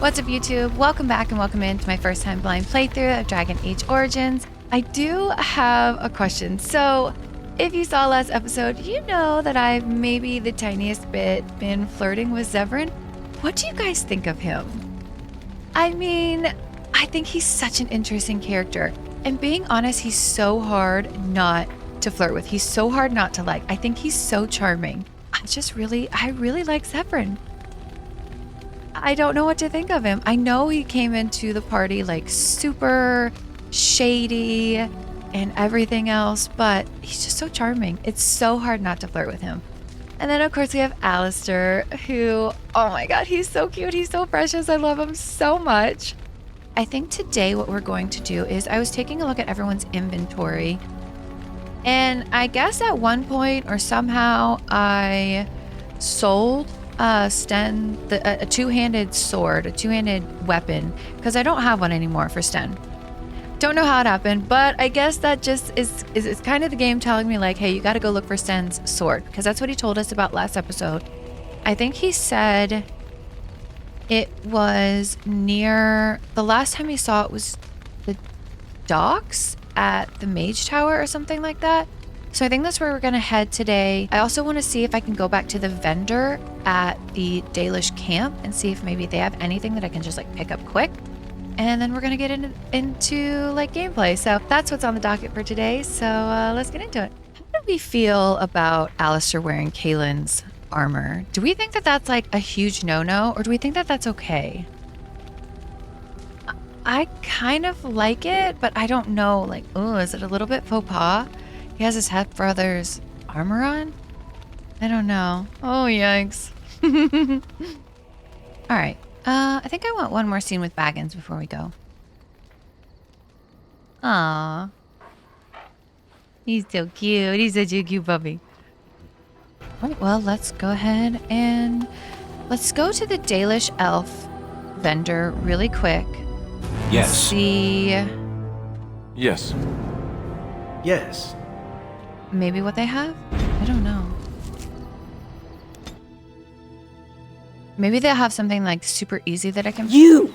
What's up, YouTube? Welcome back and welcome into my first time blind playthrough of Dragon Age Origins. I do have a question. So, if you saw last episode, you know that I've maybe the tiniest bit been flirting with Zevran. What do you guys think of him? I mean, I think he's such an interesting character. And being honest, he's so hard not to flirt with. He's so hard not to like. I think he's so charming. I really like Zevran. I don't know what to think of him. I know he came into the party like super shady and everything else, but he's just so charming. It's so hard not to flirt with him. And then of course we have Alistair, who, oh my god, he's so cute. He's so precious. I love him so much. I think today what we're going to do is I was taking a look at everyone's inventory, and I guess at one point or somehow I sold Sten a two-handed sword, a two-handed weapon, because I don't have one anymore for Sten. Don't know how it happened, but I guess that just is kind of the game telling me like, hey, you got to go look for Sten's sword, because that's what he told us about last episode. I think he said it was near, the last time he saw it was the docks at the Mage Tower or something like that. So I think that's where we're going to head today. I also want to see if I can go back to the vendor at the Dalish camp and see if maybe they have anything that I can just like pick up quick. And then we're going to get into like gameplay. So that's what's on the docket for today. So let's get into it. How do we feel about Alistair wearing Kaylin's armor? Do we think that that's like a huge no-no, or do we think that that's okay? I kind of like it, but I don't know. Like, oh, is it a little bit faux pas? He has his half-brother's armor on? I don't know. Oh, yikes. All right. I think I want one more scene with Baggins before we go. Aww. He's so cute. He's such a cute puppy. All right, well, let's go ahead and let's go to the Dalish elf vendor really quick. Yes. See. Yes. Yes. Maybe what they have? I don't know. Maybe they'll have something like super easy that I can... You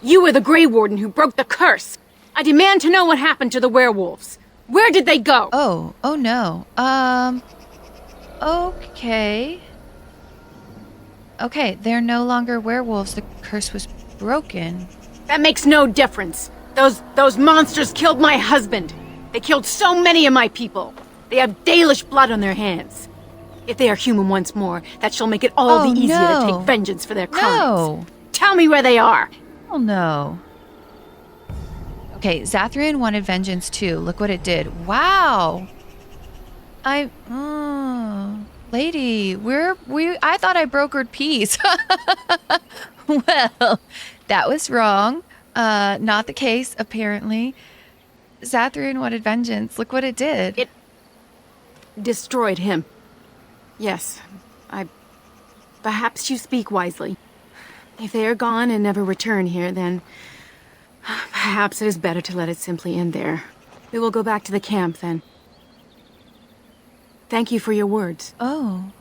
were the Grey Warden who broke the curse. I demand to know what happened to the werewolves. Where did they go? Oh no. Okay. Okay, they're no longer werewolves. The curse was broken. That makes no difference. Those monsters killed my husband. They killed so many of my people. They have Dalish blood on their hands. If they are human once more, that shall make it all the easier to take vengeance for their crimes. Tell me where they are. Oh no. Okay, Zathrian wanted vengeance too. Look what it did. Wow. Lady, I thought I brokered peace. Well, that was wrong. Not the case, apparently. Zathrian wanted vengeance. Look what it did. It destroyed him. Yes, perhaps you speak wisely. If they are gone and never return here, then perhaps it is better to let it simply end there. We will go back to the camp then. Thank you for your words. Oh.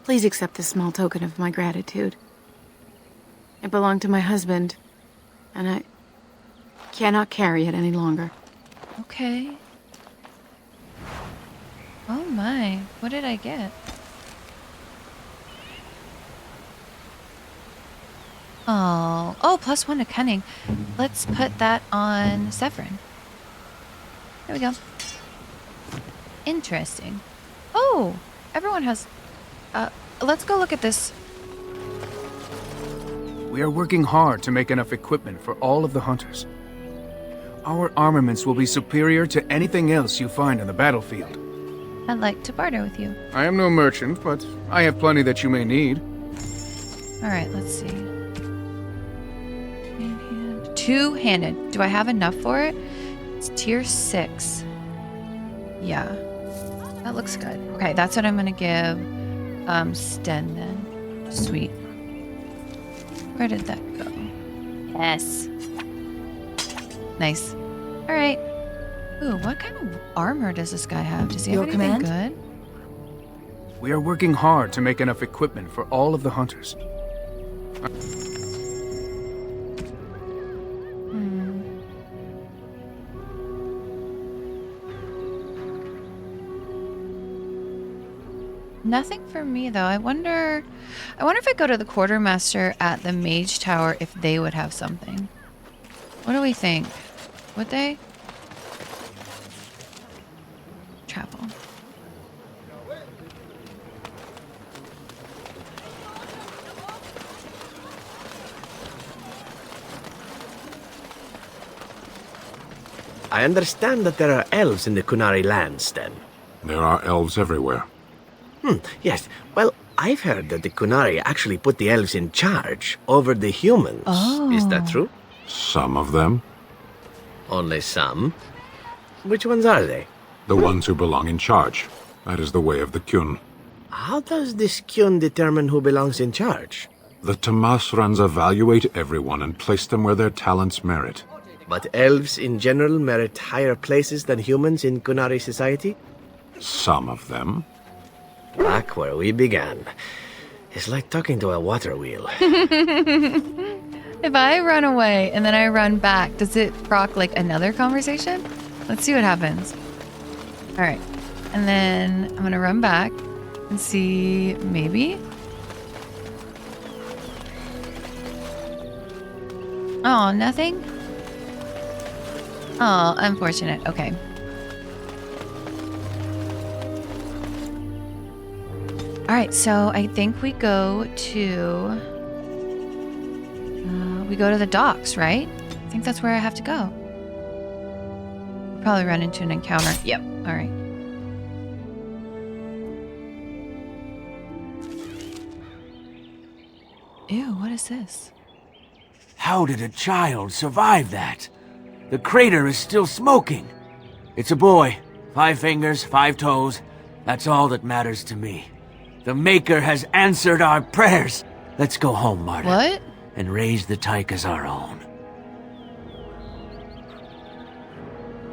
Please accept this small token of my gratitude. It belonged to my husband, and I cannot carry it any longer. Okay. Oh my, what did I get? Oh, +1 to cunning. Let's put that on Zevran. There we go. Interesting. Oh, everyone has... let's go look at this. We are working hard to make enough equipment for all of the hunters. Our armaments will be superior to anything else you find on the battlefield. I'd like to barter with you. I am no merchant, but I have plenty that you may need. All right, let's see. Two-handed. Do I have enough for it? It's tier 6. Yeah. That looks good. Okay, that's what I'm going to give Sten then. Sweet. Where did that go? Yes. Nice. All right. Ooh, what kind of armor does this guy have? Does he have anything good? We are working hard to make enough equipment for all of the hunters. Nothing for me though. I wonder if I go to the quartermaster at the mage tower if they would have something. What do we think? Would they? Travel. I understand that there are elves in the Kunari lands, Sten. There are elves everywhere. Yes. Well, I've heard that the Kunari actually put the elves in charge over the humans. Oh. Is that true? Some of them. Only some? Which ones are they? The ones who belong in charge. That is the way of the Kyun. How does this Kyun determine who belongs in charge? The Tamasrans evaluate everyone and place them where their talents merit. But elves in general merit higher places than humans in Kunari society? Some of them. Back where we began. It's like talking to a water wheel. If I run away and then I run back, does it proc like another conversation? Let's see what happens. All right. And then I'm going to run back and see maybe. Oh, nothing? Oh, unfortunate. Okay. All right, so I think we go to the docks, right? I think that's where I have to go. Probably run into an encounter. Yep. All right. Ew, what is this? How did a child survive that? The crater is still smoking. It's a boy. 5 fingers, 5 toes. That's all that matters to me. The Maker has answered our prayers. Let's go home, Marta. What? And raise the tyke as our own.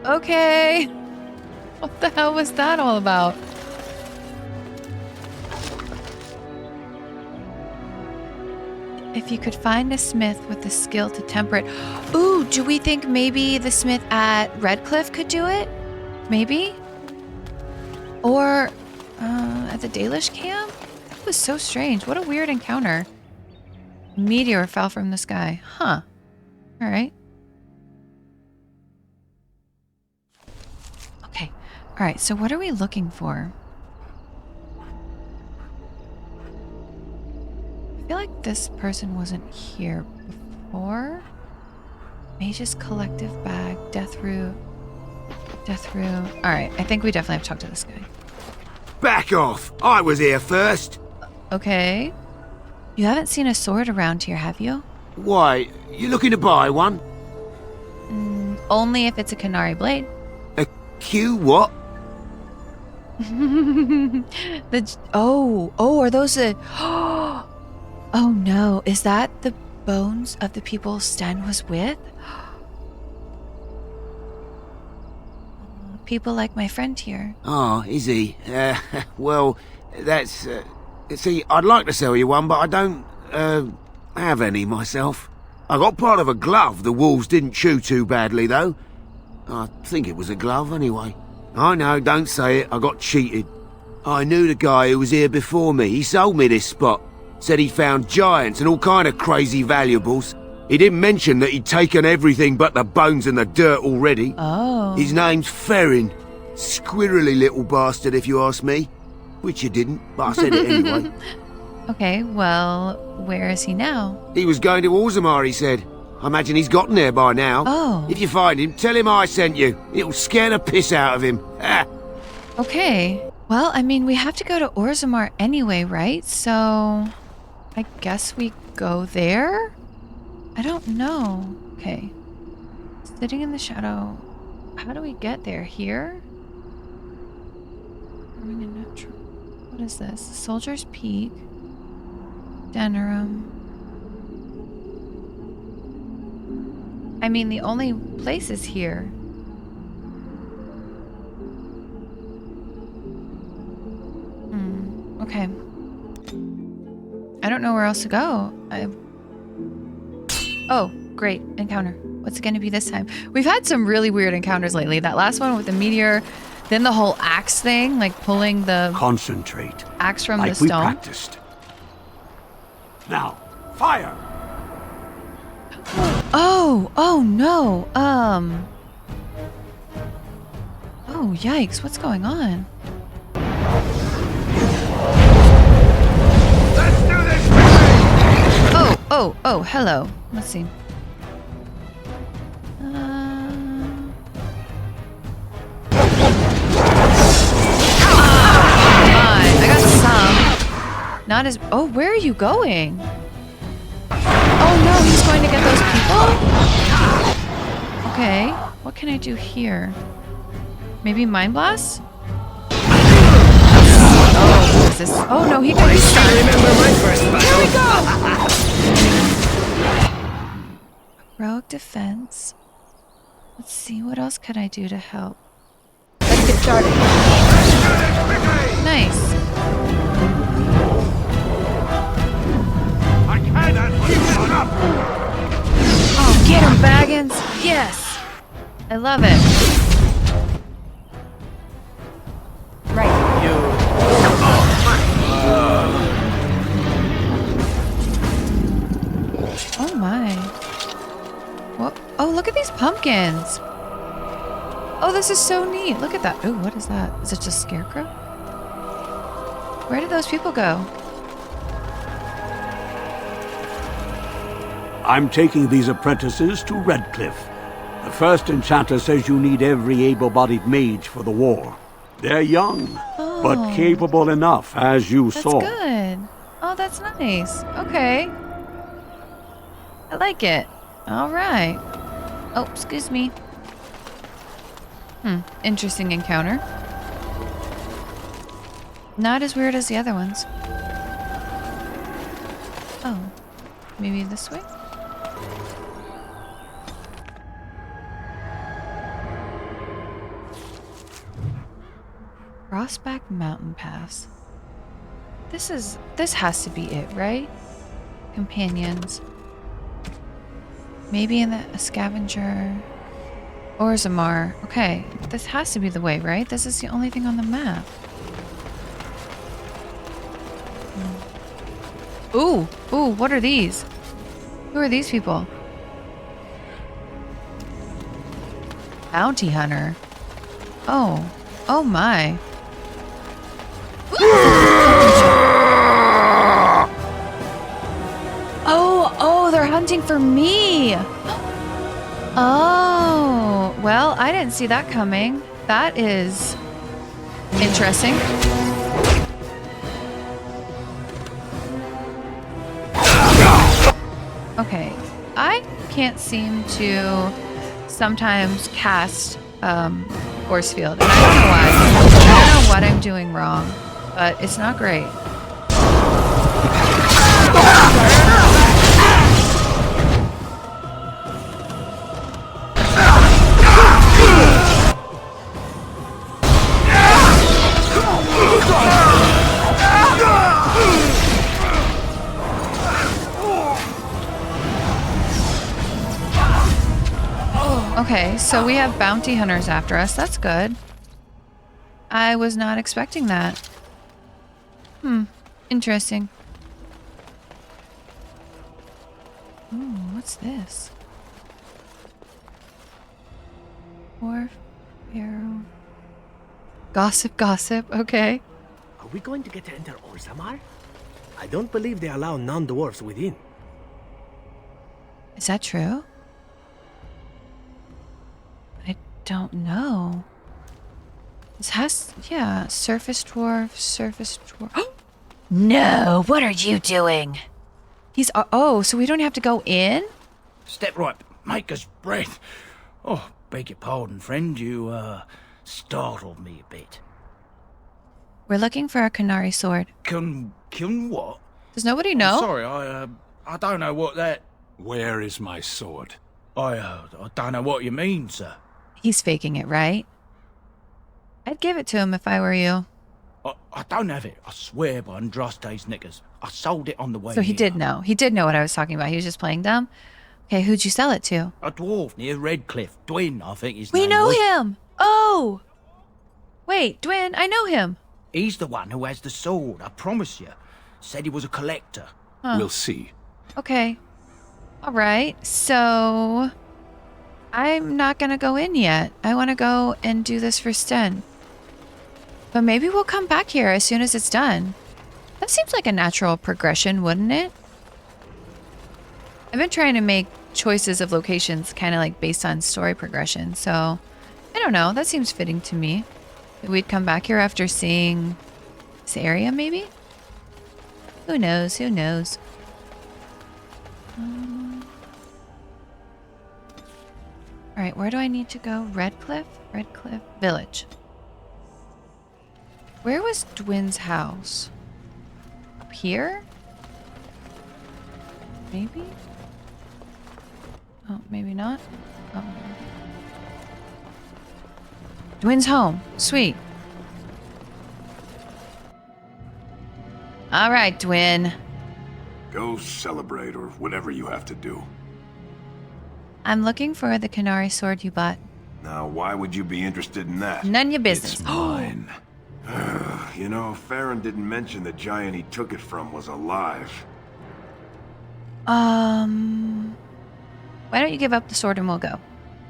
Okay. What the hell was that all about? If you could find a smith with the skill to temper it. Ooh, do we think maybe the smith at Redcliffe could do it? Maybe? Or at the Dalish camp? That was so strange. What a weird encounter. Meteor fell from the sky. Huh. All right. Okay. All right, so what are we looking for? I feel like this person wasn't here before. Mage's collective bag, death root. All right, I think we definitely have to talk to this guy. Back off! I was here first! Okay. You haven't seen a sword around here, have you? Why, you looking to buy one? Only if it's a Canary blade. A Q what? Are those the... Oh no, is that the bones of the people Sten was with? People like my friend here. Oh, is he? Well, that's... see, I'd like to sell you one, but I don't, have any myself. I got part of a glove the wolves didn't chew too badly, though. I think it was a glove, anyway. I know, don't say it, I got cheated. I knew the guy who was here before me. He sold me this spot. Said he'd found giants and all kind of crazy valuables. He didn't mention that he'd taken everything but the bones and the dirt already. Oh. His name's Ferrin. Squirrely little bastard, if you ask me. Which you didn't, but I said it anyway. Okay, well, where is he now? He was going to Orzammar, he said. I imagine he's gotten there by now. Oh. If you find him, tell him I sent you. It'll scare the piss out of him. Okay. Well, I mean, we have to go to Orzammar anyway, right? So, I guess we go there? I don't know. Okay. Sitting in the shadow. How do we get there? Here? What is this? Soldier's Peak. Denerim. I mean, the only place is here. Okay. I don't know where else to go. Oh, great. Encounter. What's it going to be this time? We've had some really weird encounters lately. That last one with the meteor Then the whole axe thing, like pulling the Concentrate, axe from like the we stone. practiced. Now, fire! Oh no. Oh, yikes. What's going on? Let's do this! Oh, hello. Let's see. I got some. Not as... Oh, where are you going? Oh no, he's going to get those people? Okay. What can I do here? Maybe Mind Blast? Oh, what is this? Oh no, he could be stunned. Remember my first battle? Heroic defense. Let's see, what else could I do to help? Let's get started. Nice. I cannot keep this up! Oh, get him, Baggins! Yes! I love it. Right. Oh my. What? Oh, look at these pumpkins. Oh, this is so neat. Look at that. Oh, what is that? Is it just Scarecrow? Where did those people go? I'm taking these apprentices to Redcliffe. The first enchanter says you need every able-bodied mage for the war. They're young, but capable enough, as you That's saw. good. Oh, that's nice. Okay. I like it. All right. Oh, excuse me. Interesting encounter. Not as weird as the other ones. Oh, maybe this way? Crossback Mountain Pass. This has to be it, right? Companions. Maybe in a scavenger. Orzammar. Okay, this has to be the way, right? This is the only thing on the map. Ooh, what are these? Who are these people? Bounty hunter. Oh my. Oh, they're hunting for me. Oh, well, I didn't see that coming. That is interesting. Okay, I can't seem to sometimes cast force field, and I don't know why. I don't know what I'm doing wrong, but it's not great. Okay, so we have bounty hunters after us. That's good. I was not expecting that. Interesting. Ooh, what's this? Dwarf, arrow. Gossip, okay. Are we going to get to enter Orzammar? I don't believe they allow non-dwarfs within. Is that true? I don't know. This has, yeah, surface dwarf. No, what are you doing? He's, oh, so we don't have to go in? Step right, maker's breath. Oh, beg your pardon, friend. You, startled me a bit. We're looking for a Canary sword. Can what? Does nobody know? I'm sorry, I don't know what that... Where is my sword? I don't know what you mean, sir. He's faking it, right? I'd give it to him if I were you. I don't have it. I swear by Andraste's knickers. I sold it on the way So he here. did know. He did know what I was talking about. He was just playing dumb. Okay, who'd you sell it to? A dwarf near Redcliffe. Dwyn, I think his We name know was. him! Oh! Wait, Dwin, I know him. He's the one who has the sword, I promise you. Said he was a collector. Huh. We'll see. Okay. All right. So I'm not going to go in yet. I want to go and do this for Sten. But maybe we'll come back here as soon as it's done. That seems like a natural progression, wouldn't it? I've been trying to make choices of locations kind of like based on story progression. So I don't know. That seems fitting to me. We'd come back here after seeing this area, maybe? Who knows? Who knows? Alright, where do I need to go? Redcliffe? Redcliffe Village. Where was Dwin's house? Up here? Maybe? Oh, maybe not. Oh. Dwin's home. Sweet. Alright, Dwin. Go celebrate or whatever you have to do. I'm looking for the Canary sword you bought. Now, why would you be interested in that? None your business. It's mine. You know, Farron didn't mention the giant he took it from was alive. Why don't you give up the sword and we'll go?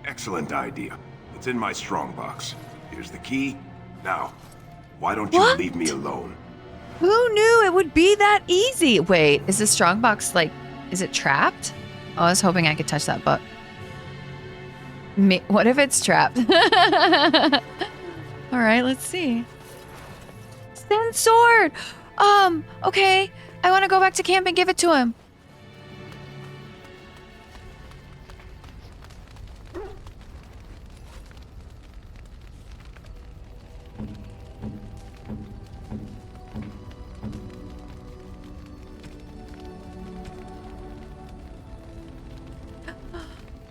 Excellent idea. It's in my strongbox. Here's the key. Now, why don't you What? leave me alone? Who knew it would be that easy? Wait, is the strongbox like, is it trapped? Oh, I was hoping I could touch that book. What if it's trapped? All right, let's see. Sten's sword. Okay. I want to go back to camp and give it to him.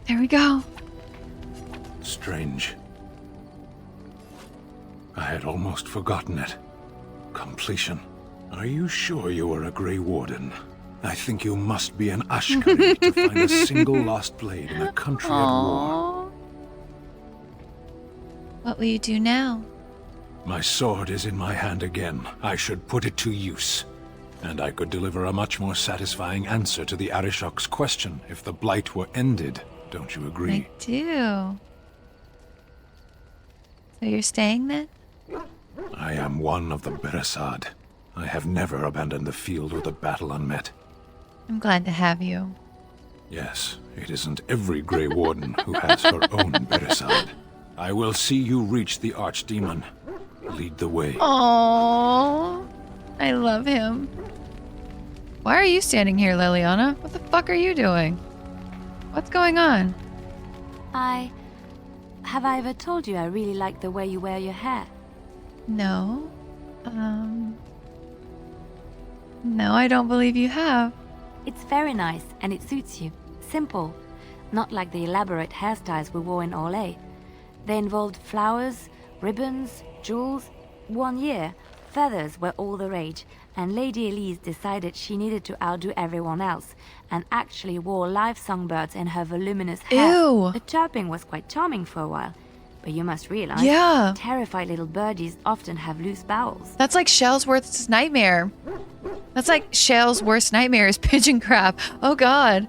There we go. Strange. I had almost forgotten it. Completion. Are you sure you are a Grey Warden? I think you must be an Ashkari to find a single lost blade in a country at war. Aww. What will you do now? My sword is in my hand again. I should put it to use. And I could deliver a much more satisfying answer to the Arishok's question if the blight were ended. Don't you agree? I do. So you're staying then? I am one of the Beresad. I have never abandoned the field or the battle unmet. I'm glad to have you. Yes, it isn't every Grey Warden who has her own Beresad. I will see you reach the Archdemon. Lead the way. Aww. I love him. Why are you standing here, Leliana? What the fuck are you doing? What's going on? Have I ever told you I really like the way you wear your hair? No. No, I don't believe you have. It's very nice and it suits you. Simple. Not like the elaborate hairstyles we wore in Orlais. They involved flowers, ribbons, jewels. 1 year, feathers were all the rage, and Lady Elise decided she needed to outdo everyone else, and actually wore live songbirds in her voluminous hair. Ew. The chirping was quite charming for a while, but you must realize, Yeah. terrified little birdies often have loose bowels. That's like Shellsworth's nightmare. That's like Shell's worst nightmare is pigeon crap. Oh god.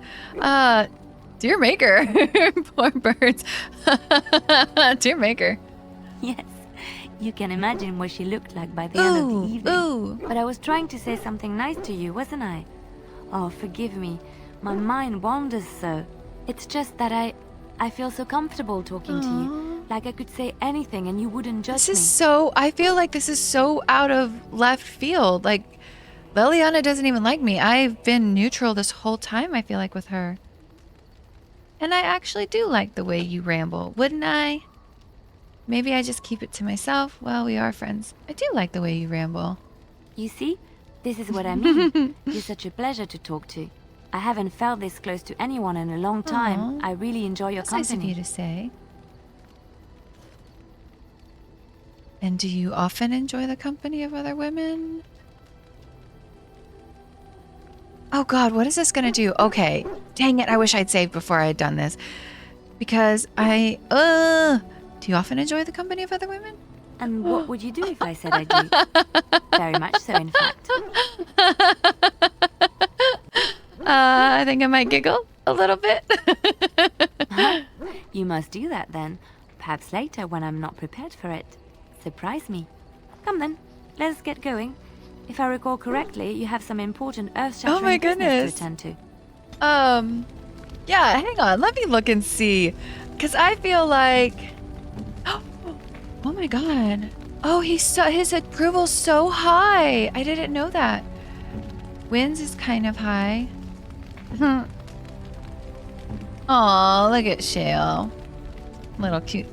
Dear maker. Poor birds. Dear maker. Yes, you can imagine what she looked like by the end of the evening. Ooh. But I was trying to say something nice to you, wasn't I? Oh, forgive me. My mind wanders so. It's just that I feel so comfortable talking to you. Like I could say anything and you wouldn't judge This me. is so, I feel like this is so out of left field. Like, Leliana doesn't even like me. I've been neutral this whole time, I feel like, with her. And I actually do like the way you ramble, wouldn't I? Maybe I just keep it to myself. Well, we are friends. I do like the way you ramble. You see? This is what I mean. You're such a pleasure to talk to. I haven't felt this close to anyone in a long time. Aw. I really enjoy your That's nice of company. you to say. And do you often enjoy the company of other women? Oh god, what is this gonna do? Okay. Dang it, I wish I'd saved before I had done this. Because do you often enjoy the company of other women? And what would you do if I said I do? Very much so, in fact. I think I might giggle a little bit. You must do that then. Perhaps later when I'm not prepared for it. Surprise me. Come then, let's get going. If I recall correctly, you have some important earth-shattering Oh my business goodness. to attend to. Yeah, hang on. Let me look and see. Because I feel like... Oh my god. Oh, his approval's so high. I didn't know that. Wins is kind of high. Aw, look at Shale. Little cute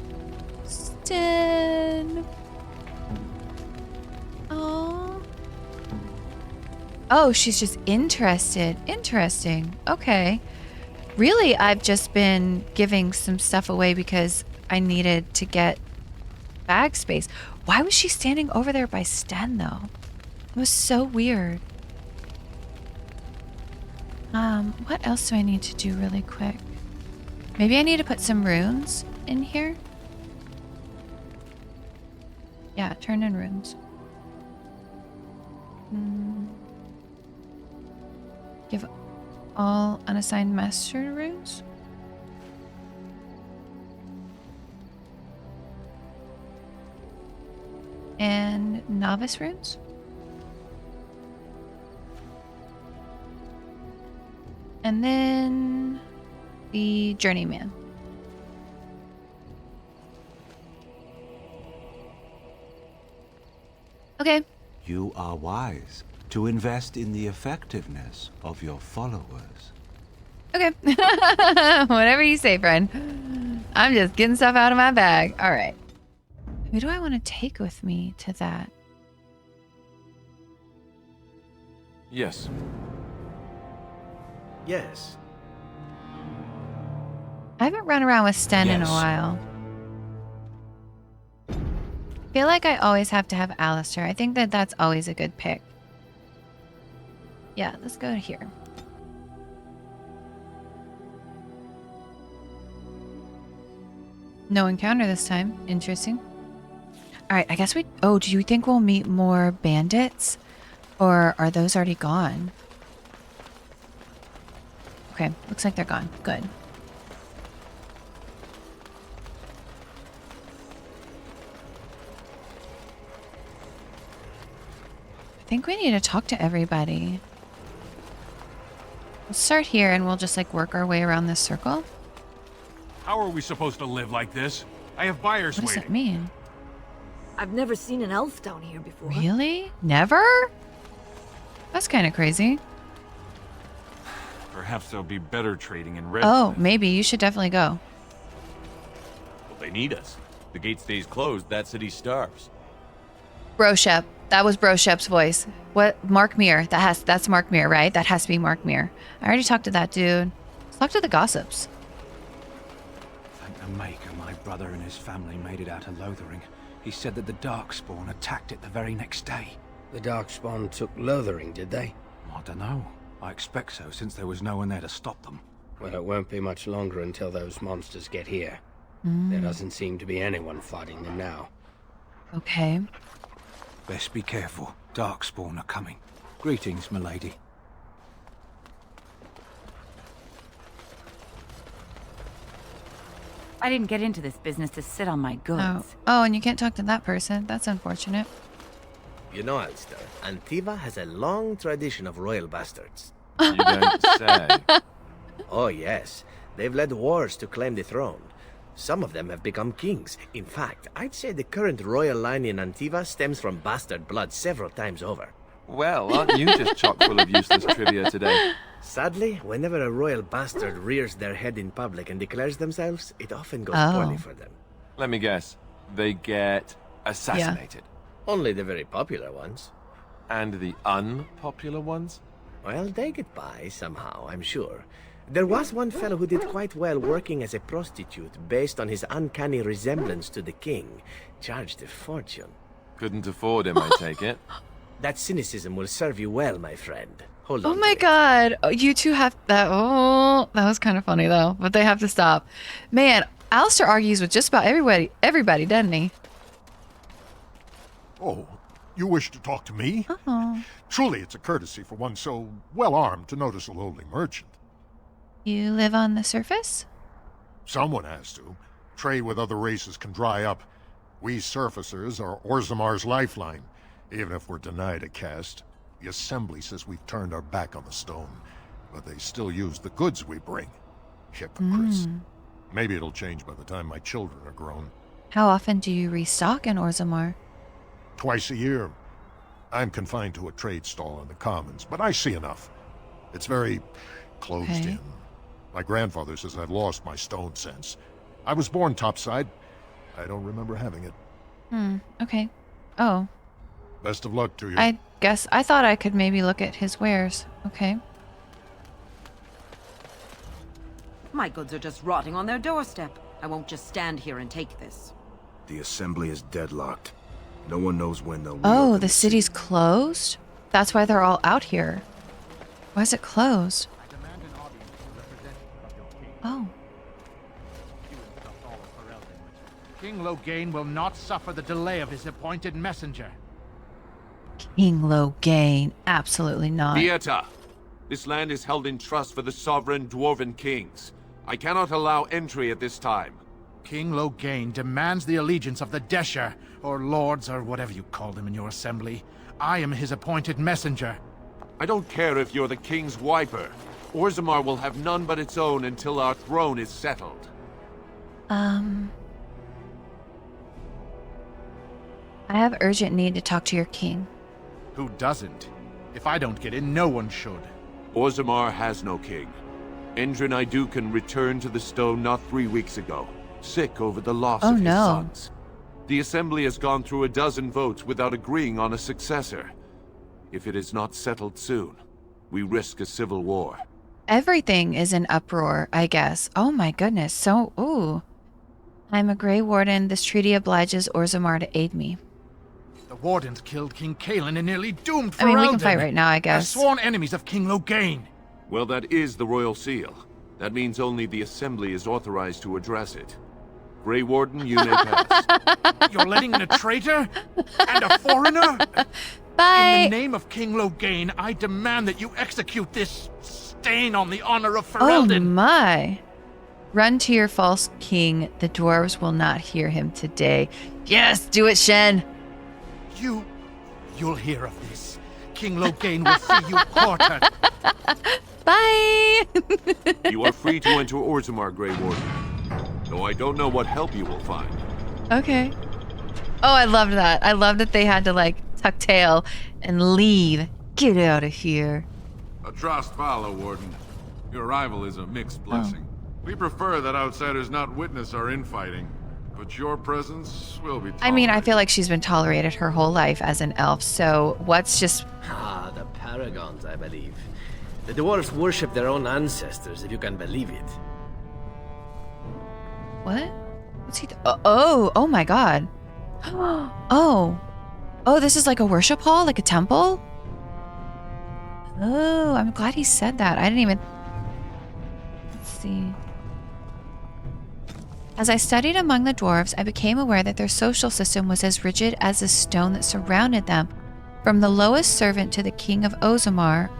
Sten. Aw. Oh, she's just interested. Interesting. Okay. Really, I've just been giving some stuff away because I needed to get bag space. Why was she standing over there by Sten, though? It was so weird. What else do I need to do really quick? Maybe I need to put some runes in here? Yeah, turn in runes. Give all unassigned master runes? And novice runes? And then the journeyman. Okay. You are wise to invest in the effectiveness of your followers. Okay. Whatever you say, friend. I'm just getting stuff out of my bag. All right. Who do I want to take with me to that? Yes. Yes. I haven't run around with Sten in a Yes. while. I feel like I always have to have Alistair. I think that that's always a good pick. Yeah, let's go here. No encounter this time. Interesting. All right, I guess we... Oh, do you think we'll meet more bandits? Or are those already gone? Okay, looks like they're gone. Good. I think we need to talk to everybody. We'll start here and we'll just like work our way around this circle. How are we supposed to live like this? I have buyers What does waiting. that mean? I've never seen an elf down here before. Really? Never? That's kind of crazy. Perhaps there'll be better trading in Redcliffe. Oh, maybe. You should definitely go. Well, they need us. The gate stays closed, that city starves. Broshep. That was Broshep's voice. What? Mark Muir. That's Mark Muir, right? That has to be Mark Muir. I already talked to that dude. Let's talk to the gossips. Thank the Maker my brother and his family made it out of Lothering. He said that the Darkspawn attacked it the very next day. The Darkspawn took Lothering, did they? I don't know. I expect so, since there was no one there to stop them. Well, it won't be much longer until those monsters get here. There doesn't seem to be anyone fighting them now. Okay. Best be careful. Darkspawn are coming. Greetings, milady. I didn't get into this business to sit on my goods. Oh, and you can't talk to that person. That's unfortunate. You know, Alistair, Antiva has a long tradition of royal bastards. You don't say. Oh, yes. They've led wars to claim the throne. Some of them have become kings. In fact, I'd say the current royal line in Antiva stems from bastard blood several times over. Well, aren't you just chock full of useless trivia today? Sadly, whenever a royal bastard rears their head in public and declares themselves, it often goes poorly for them. Let me guess. They get assassinated. Only the very popular ones. And the unpopular ones? Well, they get by somehow, I'm sure. There was one fellow who did quite well working as a prostitute based on his uncanny resemblance to the king. Charged a fortune. Couldn't afford him, I take it. That cynicism will serve you well, my friend. Hold on. Oh my god. Oh, you two have that. Oh, that was kind of funny though, but they have to stop. Man, Alistair argues with just about everybody, doesn't he? Oh, you wish to talk to me? Oh. Truly, it's a courtesy for one so well-armed to notice a lowly merchant. You live on the surface? Someone has to. Trade with other races can dry up. We surfacers are Orzammar's lifeline, even if we're denied a caste. The Assembly says we've turned our back on the stone, but they still use the goods we bring. Hypocrites. Maybe it'll change by the time my children are grown. How often do you restock in Orzammar? Twice a year. I'm confined to a trade stall in the Commons, but I see enough. It's very closed in. My grandfather says I've lost my stone sense. I was born topside. I don't remember having it. Okay. Oh. Best of luck to you. I guess I thought I could maybe look at his wares. Okay. My goods are just rotting on their doorstep. I won't just stand here and take this. The Assembly is deadlocked. No one knows when they'll Oh, reopen the city's closed? That's why they're all out here. Why is it closed? Oh. King Loghain will not suffer the delay of his appointed messenger. King Loghain. Absolutely not. Vieta, this land is held in trust for the sovereign dwarven kings. I cannot allow entry at this time. King Loghain demands the allegiance of the Desher, or lords, or whatever you call them in your assembly. I am his appointed messenger. I don't care if you're the king's wiper. Orzammar will have none but its own until our throne is settled. I have urgent need to talk to your king. Who doesn't? If I don't get in, no one should. Orzammar has no king. Endrin Idukan returned to the stone not 3 weeks ago, sick over the loss of his sons. The Assembly has gone through a dozen votes without agreeing on a successor. If it is not settled soon, we risk a civil war. Everything is in uproar, I guess. Oh my goodness. So, ooh. I'm a Grey Warden. This treaty obliges Orzammar to aid me. The Wardens killed King Kaelin and nearly doomed Ferelden. I mean, we can fight right now, I guess. They're sworn enemies of King Loghain. Well, that is the royal seal. That means only the Assembly is authorized to address it. Grey Warden, you may pass. You're letting in a traitor? And a foreigner? Bye! In the name of King Loghain, I demand that you execute this stain on the honor of Oh Ferelden. my. Run to your false king. The dwarves will not hear him today. Yes, do it, Shen. You'll hear of this. King Loghain will see you quartered. Bye! You are free to enter Orzammar, Grey Warden. Though I don't know what help you will find. Okay. Oh, I loved that. I love that they had to, like, tuck tail and leave. Get out of here. A trust follow, Warden. Your arrival is a mixed blessing. We prefer that outsiders not witness our infighting, but your presence will be tolerated. I mean, I feel like she's been tolerated her whole life as an elf, so what's just... Ah, the Paragons, I believe. The dwarves worship their own ancestors, if you can believe it. What? What's he... Oh my god. Oh, this is like a worship hall? Like a temple? Oh, I'm glad he said that. I didn't even... Let's see. As I studied among the dwarves, I became aware that their social system was as rigid as the stone that surrounded them. From the lowest servant to the king of Orzammar,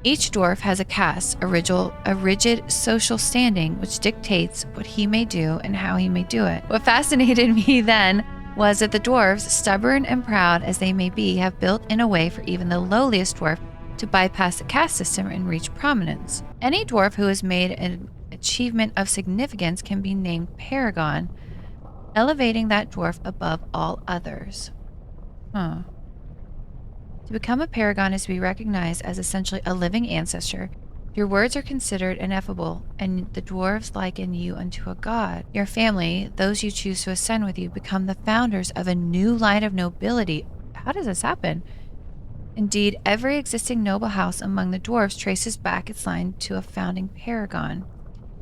each dwarf has a caste, a rigid social standing which dictates what he may do and how he may do it. What fascinated me then was that the dwarves, stubborn and proud as they may be, have built in a way for even the lowliest dwarf to bypass the caste system and reach prominence. Any dwarf who has made an achievement of significance can be named Paragon, elevating that dwarf above all others. To become a paragon is to be recognized as essentially a living ancestor. Your words are considered ineffable, and the dwarves liken you unto a god. Your family, those you choose to ascend with you, become the founders of a new line of nobility. How does this happen? Indeed, every existing noble house among the dwarves traces back its line to a founding paragon.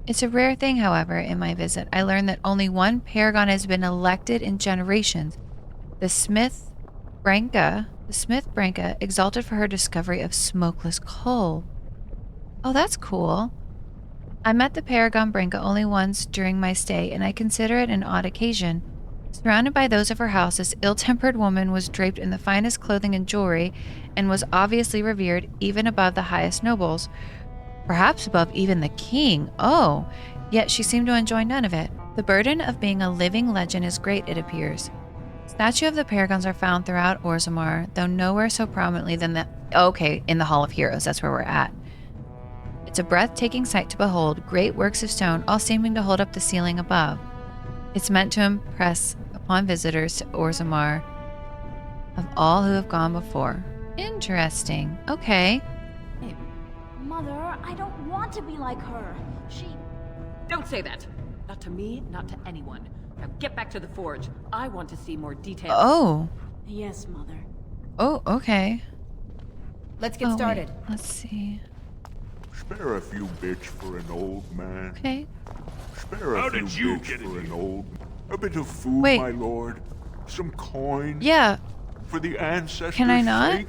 It's a rare thing, however, in my visit. I learned that only one paragon has been elected in generations. The Smith Branka, exalted for her discovery of smokeless coal. Oh, that's cool. I met the Paragon Branka only once during my stay, and I consider it an odd occasion. Surrounded by those of her house, this ill-tempered woman was draped in the finest clothing and jewelry and was obviously revered even above the highest nobles. Perhaps above even the king. Oh, yet she seemed to enjoy none of it. The burden of being a living legend is great, it appears. Statues of the paragons are found throughout Orzammar, though nowhere so prominently than in the Hall of Heroes. That's where we're at. It's a breathtaking sight to behold, great works of stone, all seeming to hold up the ceiling above. It's meant to impress upon visitors to Orzammar of all who have gone before. Interesting. Okay. Mother, I don't want to be like her. Don't say that. Not to me, not to anyone. Now get back to the forge. I want to see more details. Oh. Yes, Mother. Oh, okay. Let's get started. Wait. Let's see. Spare a few bits for an old man. Okay. Spare How a few did you bits get in for an here? old man. A bit of food, Wait. my lord. Some coin. Yeah. For the ancestors' Can I not? sake.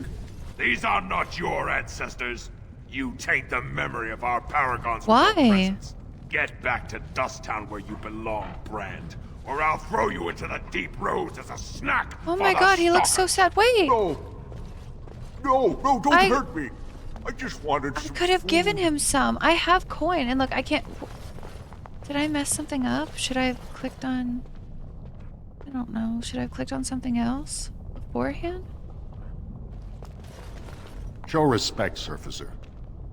These are not your ancestors. You taint the memory of our paragons Why? with your presence. Get back to Dusttown where you belong, Brand, or I'll throw you into the deep roads as a snack. Oh for my the god, he looks so stalkers. sad. Wait. No, don't hurt me. I just wanted I some could have food. given him some. I have coin. And look, I can't... Did I mess something up? Should I have clicked on... I don't know. Should I have clicked on something else beforehand? Show respect, Surfacer.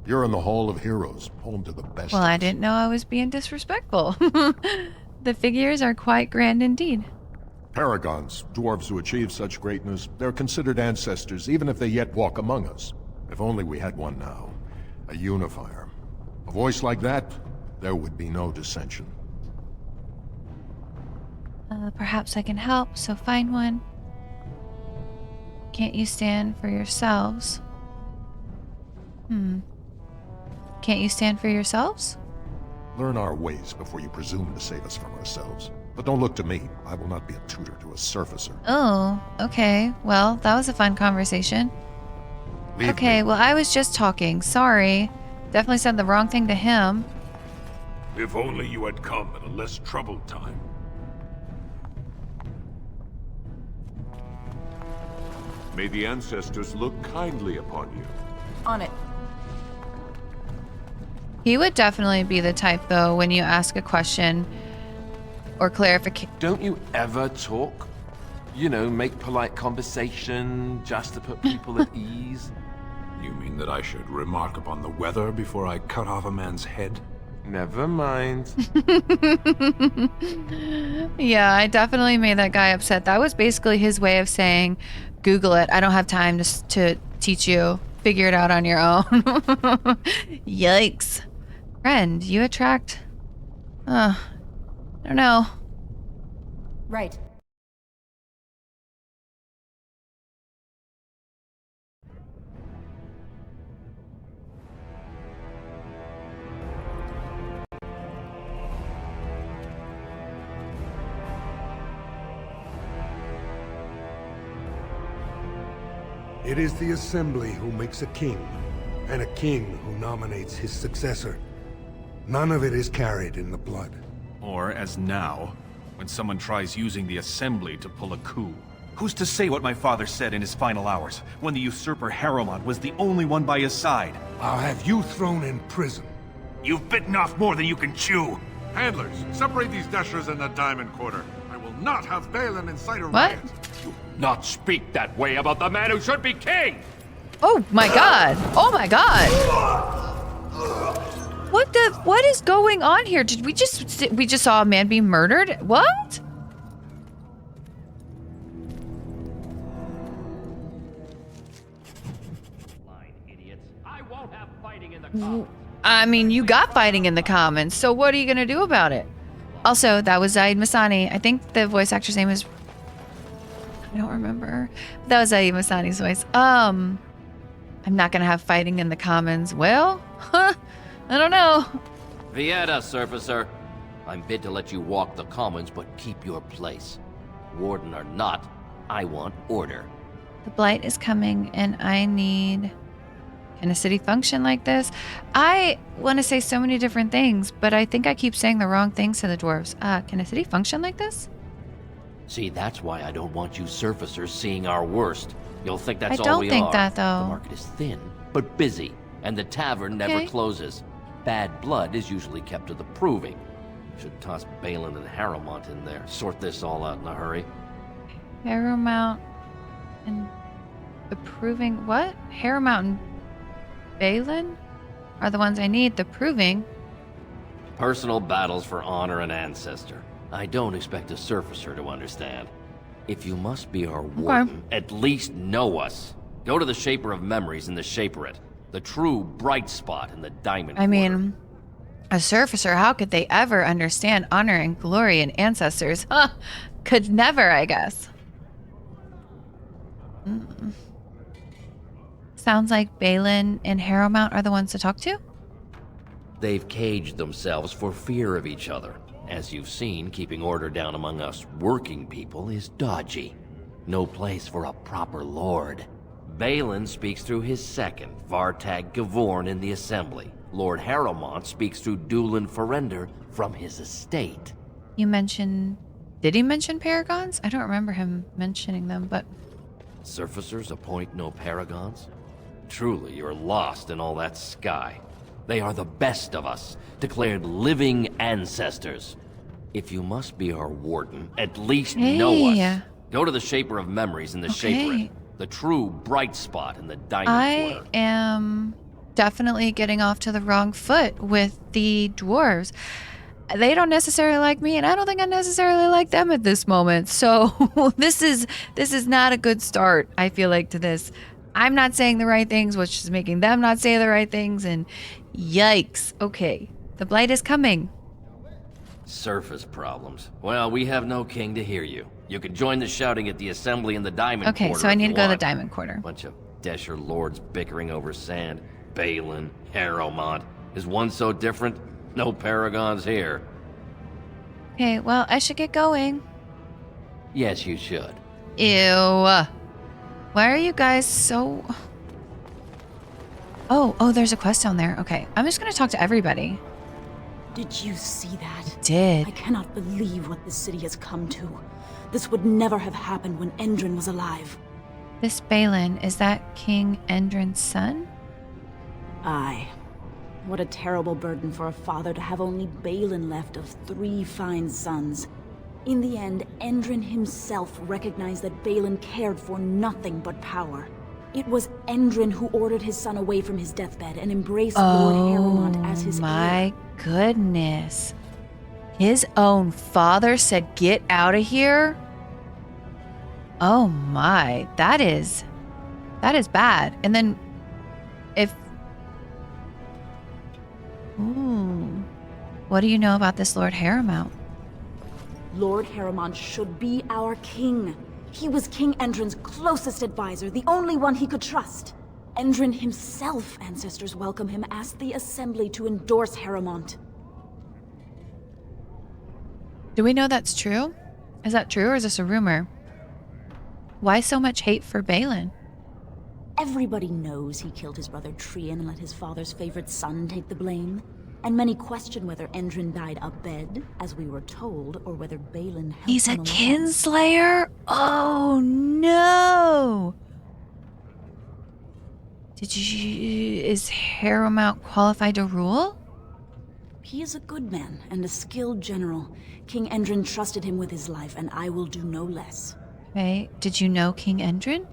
You're in the Hall of Heroes, home to the best. Well, I didn't know I was being disrespectful. The figures are quite grand indeed. Paragons, dwarves who achieve such greatness, they're considered ancestors even if they yet walk among us. If only we had one now. A unifier. A voice like that, there would be no dissension. Perhaps I can help, so find one. Can't you stand for yourselves? Can't you stand for yourselves? Learn our ways before you presume to save us from ourselves. But don't look to me. I will not be a tutor to a surfacer. Oh, okay. Well, that was a fun conversation. Okay, well, I was just talking. Sorry. Definitely said the wrong thing to him. If only you had come at a less troubled time. May the ancestors look kindly upon you. On it. He would definitely be the type, though, when you ask a question or clarification. Don't you ever talk? You know, make polite conversation just to put people at ease? You mean that I should remark upon the weather before I cut off a man's head? Never mind. Yeah, I definitely made that guy upset. That was basically his way of saying, Google it. I don't have time to teach you. Figure it out on your own. Yikes. Friend, you attract... I don't know. Right. It is the Assembly who makes a king, and a king who nominates his successor. None of it is carried in the blood. Or, as now, when someone tries using the Assembly to pull a coup. Who's to say what my father said in his final hours, when the usurper Harrowmont was the only one by his side? I'll have you thrown in prison. You've bitten off more than you can chew. Handlers, separate these dashers in the diamond quarter. I will not have Bhelen incite a riot. Do not speak that way about the man who should be king! Oh my god. Oh my god. What is going on here? Did we just saw a man be murdered? What? I mean, you got fighting in the commons, so what are you gonna do about it? Also, that was Zaid Masani. I think the voice actor's name is... I don't remember. That was Zaid Masani's voice. I'm not gonna have fighting in the commons. Well, I don't know. Vieta, Surfacer. I'm bid to let you walk the commons, but keep your place. Warden or not, I want order. The Blight is coming, and I need... Can a city function like this? I want to say so many different things, but I think I keep saying the wrong things to the dwarves. Can a city function like this? See, that's why I don't want you surfacers seeing our worst. You'll think that's I all don't we think are. that, though. The market is thin, but busy, and the tavern never Okay. closes. Bad blood is usually kept to the proving. Should toss Bhelen and Harrowmont in there. Sort this all out in a hurry. Harrowmont and approving what? Harrowmont and Bhelen are the ones I need. The proving. Personal battles for honor and ancestor. I don't expect a surfacer to understand. If you must be our warden, at least know us. Go to the Shaper of Memories in the Shaperate. The true bright spot in the diamond. I mean, a surfacer, how could they ever understand honor and glory and ancestors? Huh. Could never, I guess. Sounds like Bhelen and Harrowmont are the ones to talk to? They've caged themselves for fear of each other. As you've seen, keeping order down among us working people is dodgy. No place for a proper lord. Bhelen speaks through his second, Vartag Gavorn, in the Assembly. Lord Harrowmont speaks through Dulin Ferender from his estate. You mentioned... Did he mention paragons? I don't remember him mentioning them, but... Surfacers appoint no paragons? Truly, you're lost in all that sky. They are the best of us, declared living ancestors. If you must be our warden, at least know us. Go to the Shaper of Memories in the Shaperate. The true bright spot in the diamond I am definitely getting off to the wrong foot with the dwarves. They don't necessarily like me, and I don't think I necessarily like them at this moment. So this is not a good start, I feel like, to this. I'm not saying the right things, which is making them not say the right things, and yikes. Okay, the blight is coming. Surface problems. Well, we have no king to hear you. You can join the shouting at the Assembly in the Diamond Quarter. Okay, so I need to go to the Diamond Quarter. Bunch of Desher lords bickering over sand. Bhelen, Harrowmont. Is one so different? No paragons here. Okay, well, I should get going. Yes, you should. Ew. Why are you guys so... Oh, there's a quest down there. Okay, I'm just gonna talk to everybody. Did you see that? Did. I cannot believe what this city has come to. This would never have happened when Endrin was alive. This Bhelen, is that King Endrin's son? Aye. What a terrible burden for a father to have only Bhelen left of 3 fine sons. In the end, Endrin himself recognized that Bhelen cared for nothing but power. It was Endrin who ordered his son away from his deathbed and embraced Lord Harrowmont as his heir. My goodness. His own father said, "Get out of here"? Oh my, that is bad. And then if... Ooh. What do you know about this Lord Harrowmont? Lord Harrowmont should be our king. He was King Endrin's closest advisor, the only one he could trust. Endrin himself, ancestors welcome him, asked the Assembly to endorse Harrowmont. Do we know that's true? Is that true, or is this a rumor? Why so much hate for Bhelen? Everybody knows he killed his brother Trian and let his father's favorite son take the blame. And many question whether Endrin died abed, as we were told, or whether Bhelen helped He's a him along. kinslayer? Oh no! Is Harrowmont qualified to rule? He is a good man and a skilled general. King Endrin trusted him with his life, and I will do no less. Okay, did you know King Endrin?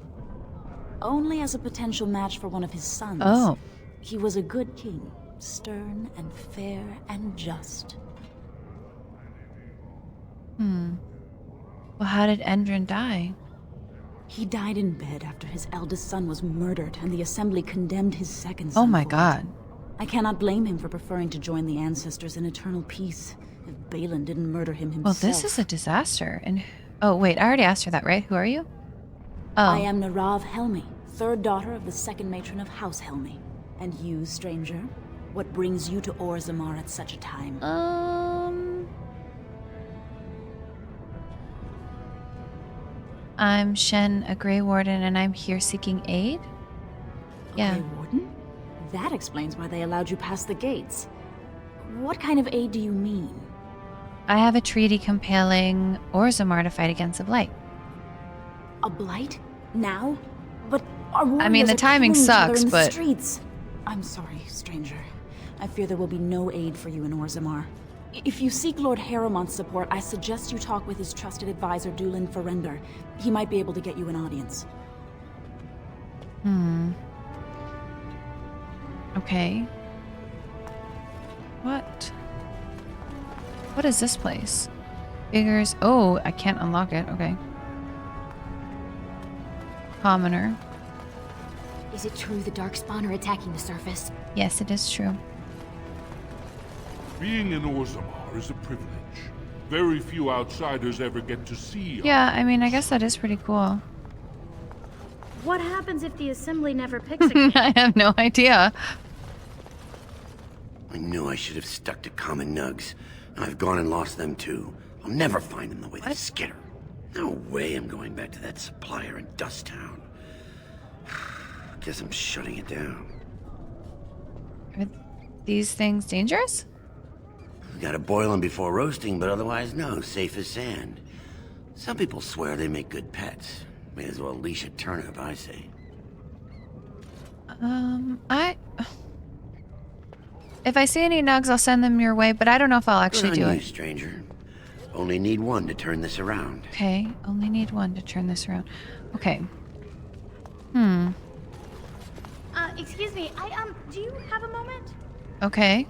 Only as a potential match for one of his sons. Oh. He was a good king, stern and fair and just. Well, how did Endrin die? He died in bed after his eldest son was murdered, and the Assembly condemned his second son. Oh my for god. it. I cannot blame him for preferring to join the ancestors in eternal peace. If Bhelen didn't murder him himself. Well, this is a disaster. And oh wait, I already asked her that, right? Who are you? Oh. I am Narav Helmi, third daughter of the second matron of House Helmi. And you, stranger? What brings you to Orzammar at such a time? I'm Shen, a Grey Warden, and I'm here seeking aid? Yeah. Grey Warden? That explains why they allowed you past the gates. What kind of aid do you mean? I have a treaty compelling Orzammar to fight against the Blight. A blight? Now? But our warriors I mean, the timing sucks, in the but... streets. I'm sorry, stranger. I fear there will be no aid for you in Orzammar. If you seek Lord Harrowmont's support, I suggest you talk with his trusted advisor, Dulin Ferender. He might be able to get you an audience. Okay. What? What is this place? Figures. Oh, I can't unlock it. Okay. Commoner. Is it true the Darkspawn are attacking the surface? Yes, it is true. Being in Orzammar is a privilege. Very few outsiders ever get to see. Yeah, I mean, I guess that is pretty cool. What happens if the assembly never picks again? I have no idea. I knew I should have stuck to common nugs. I've gone and lost them too. I'll never find them the way they skitter. No way I'm going back to that supplier in Dust Town. Guess I'm shutting it down. Are these things dangerous? Gotta boil them before roasting, but otherwise no, safe as sand. Some people swear they make good pets. May as well leash a turnip, I say. If I see any nugs, I'll send them your way, but I don't know if I'll actually Good do on you, it. stranger. Only need one to turn this around. Okay, only need one to turn this around. Okay. Excuse me, do you have a moment? Okay.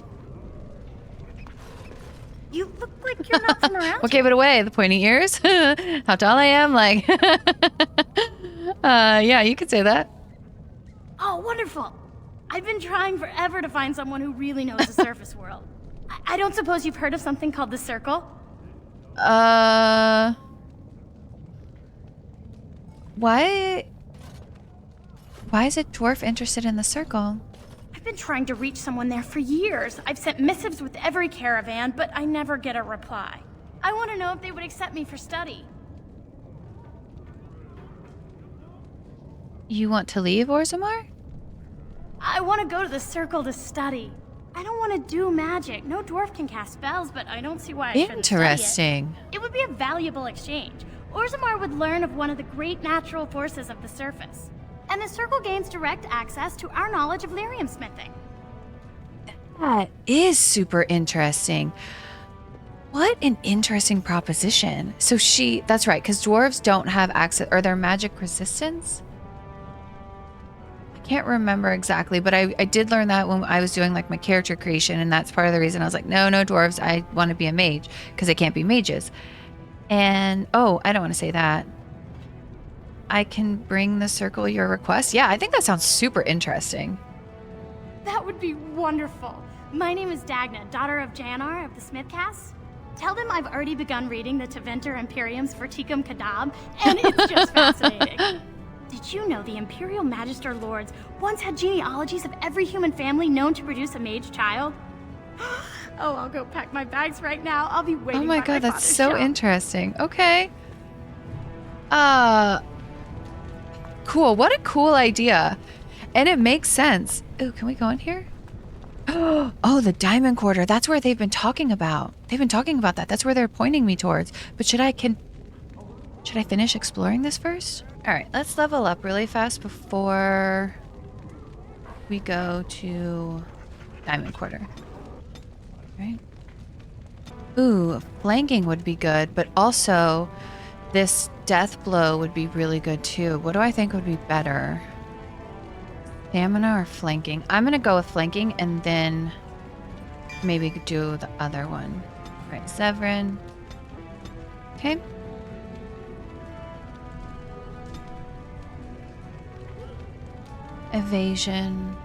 You look like you're not from around. What gave it away? The pointy ears? How tall I am? Like, yeah, you could say that. Oh, wonderful. I've been trying forever to find someone who really knows the surface world. I don't suppose you've heard of something called the Circle? Why is a dwarf interested in the Circle? I've been trying to reach someone there for years. I've sent missives with every caravan, but I never get a reply. I want to know if they would accept me for study. You want to leave Orzammar? I want to go to the Circle to study. I don't want to do magic. No dwarf can cast spells, but I don't see why I shouldn't study Interesting. It would be a valuable exchange. Orzammar would learn of one of the great natural forces of the surface. And the Circle gains direct access to our knowledge of lyrium smithing. That is super interesting. What an interesting proposition. So that's right, because dwarves don't have access, or their magic resistance? I can't remember exactly, but I did learn that when I was doing like my character creation, and that's part of the reason I was like, no dwarves, I want to be a mage, because they can't be mages. And, oh, I don't want to say that. I can bring the Circle your request? Yeah, I think that sounds super interesting. That would be wonderful. My name is Dagna, daughter of Janar of the Smithcast. Tell them I've already begun reading the Teventer Imperium's Verticum Kadab, and it's just fascinating. Did you know the Imperial Magister Lords once had genealogies of every human family known to produce a mage child? Oh, I'll go pack my bags right now. I'll be waiting. Oh my god, that's so interesting. Okay. Cool. What a cool idea. And it makes sense. Ooh, can we go in here? Oh, the Diamond Quarter. That's where they've been talking about. They've been talking about that. That's where they're pointing me towards. But should I finish exploring this first? All right, let's level up really fast before we go to Diamond Quarter. All right. Ooh, flanking would be good, but also this death blow would be really good too. What do I think would be better? Stamina or flanking? I'm gonna go with flanking and then maybe do the other one. All right, Severin. Okay. Evasion.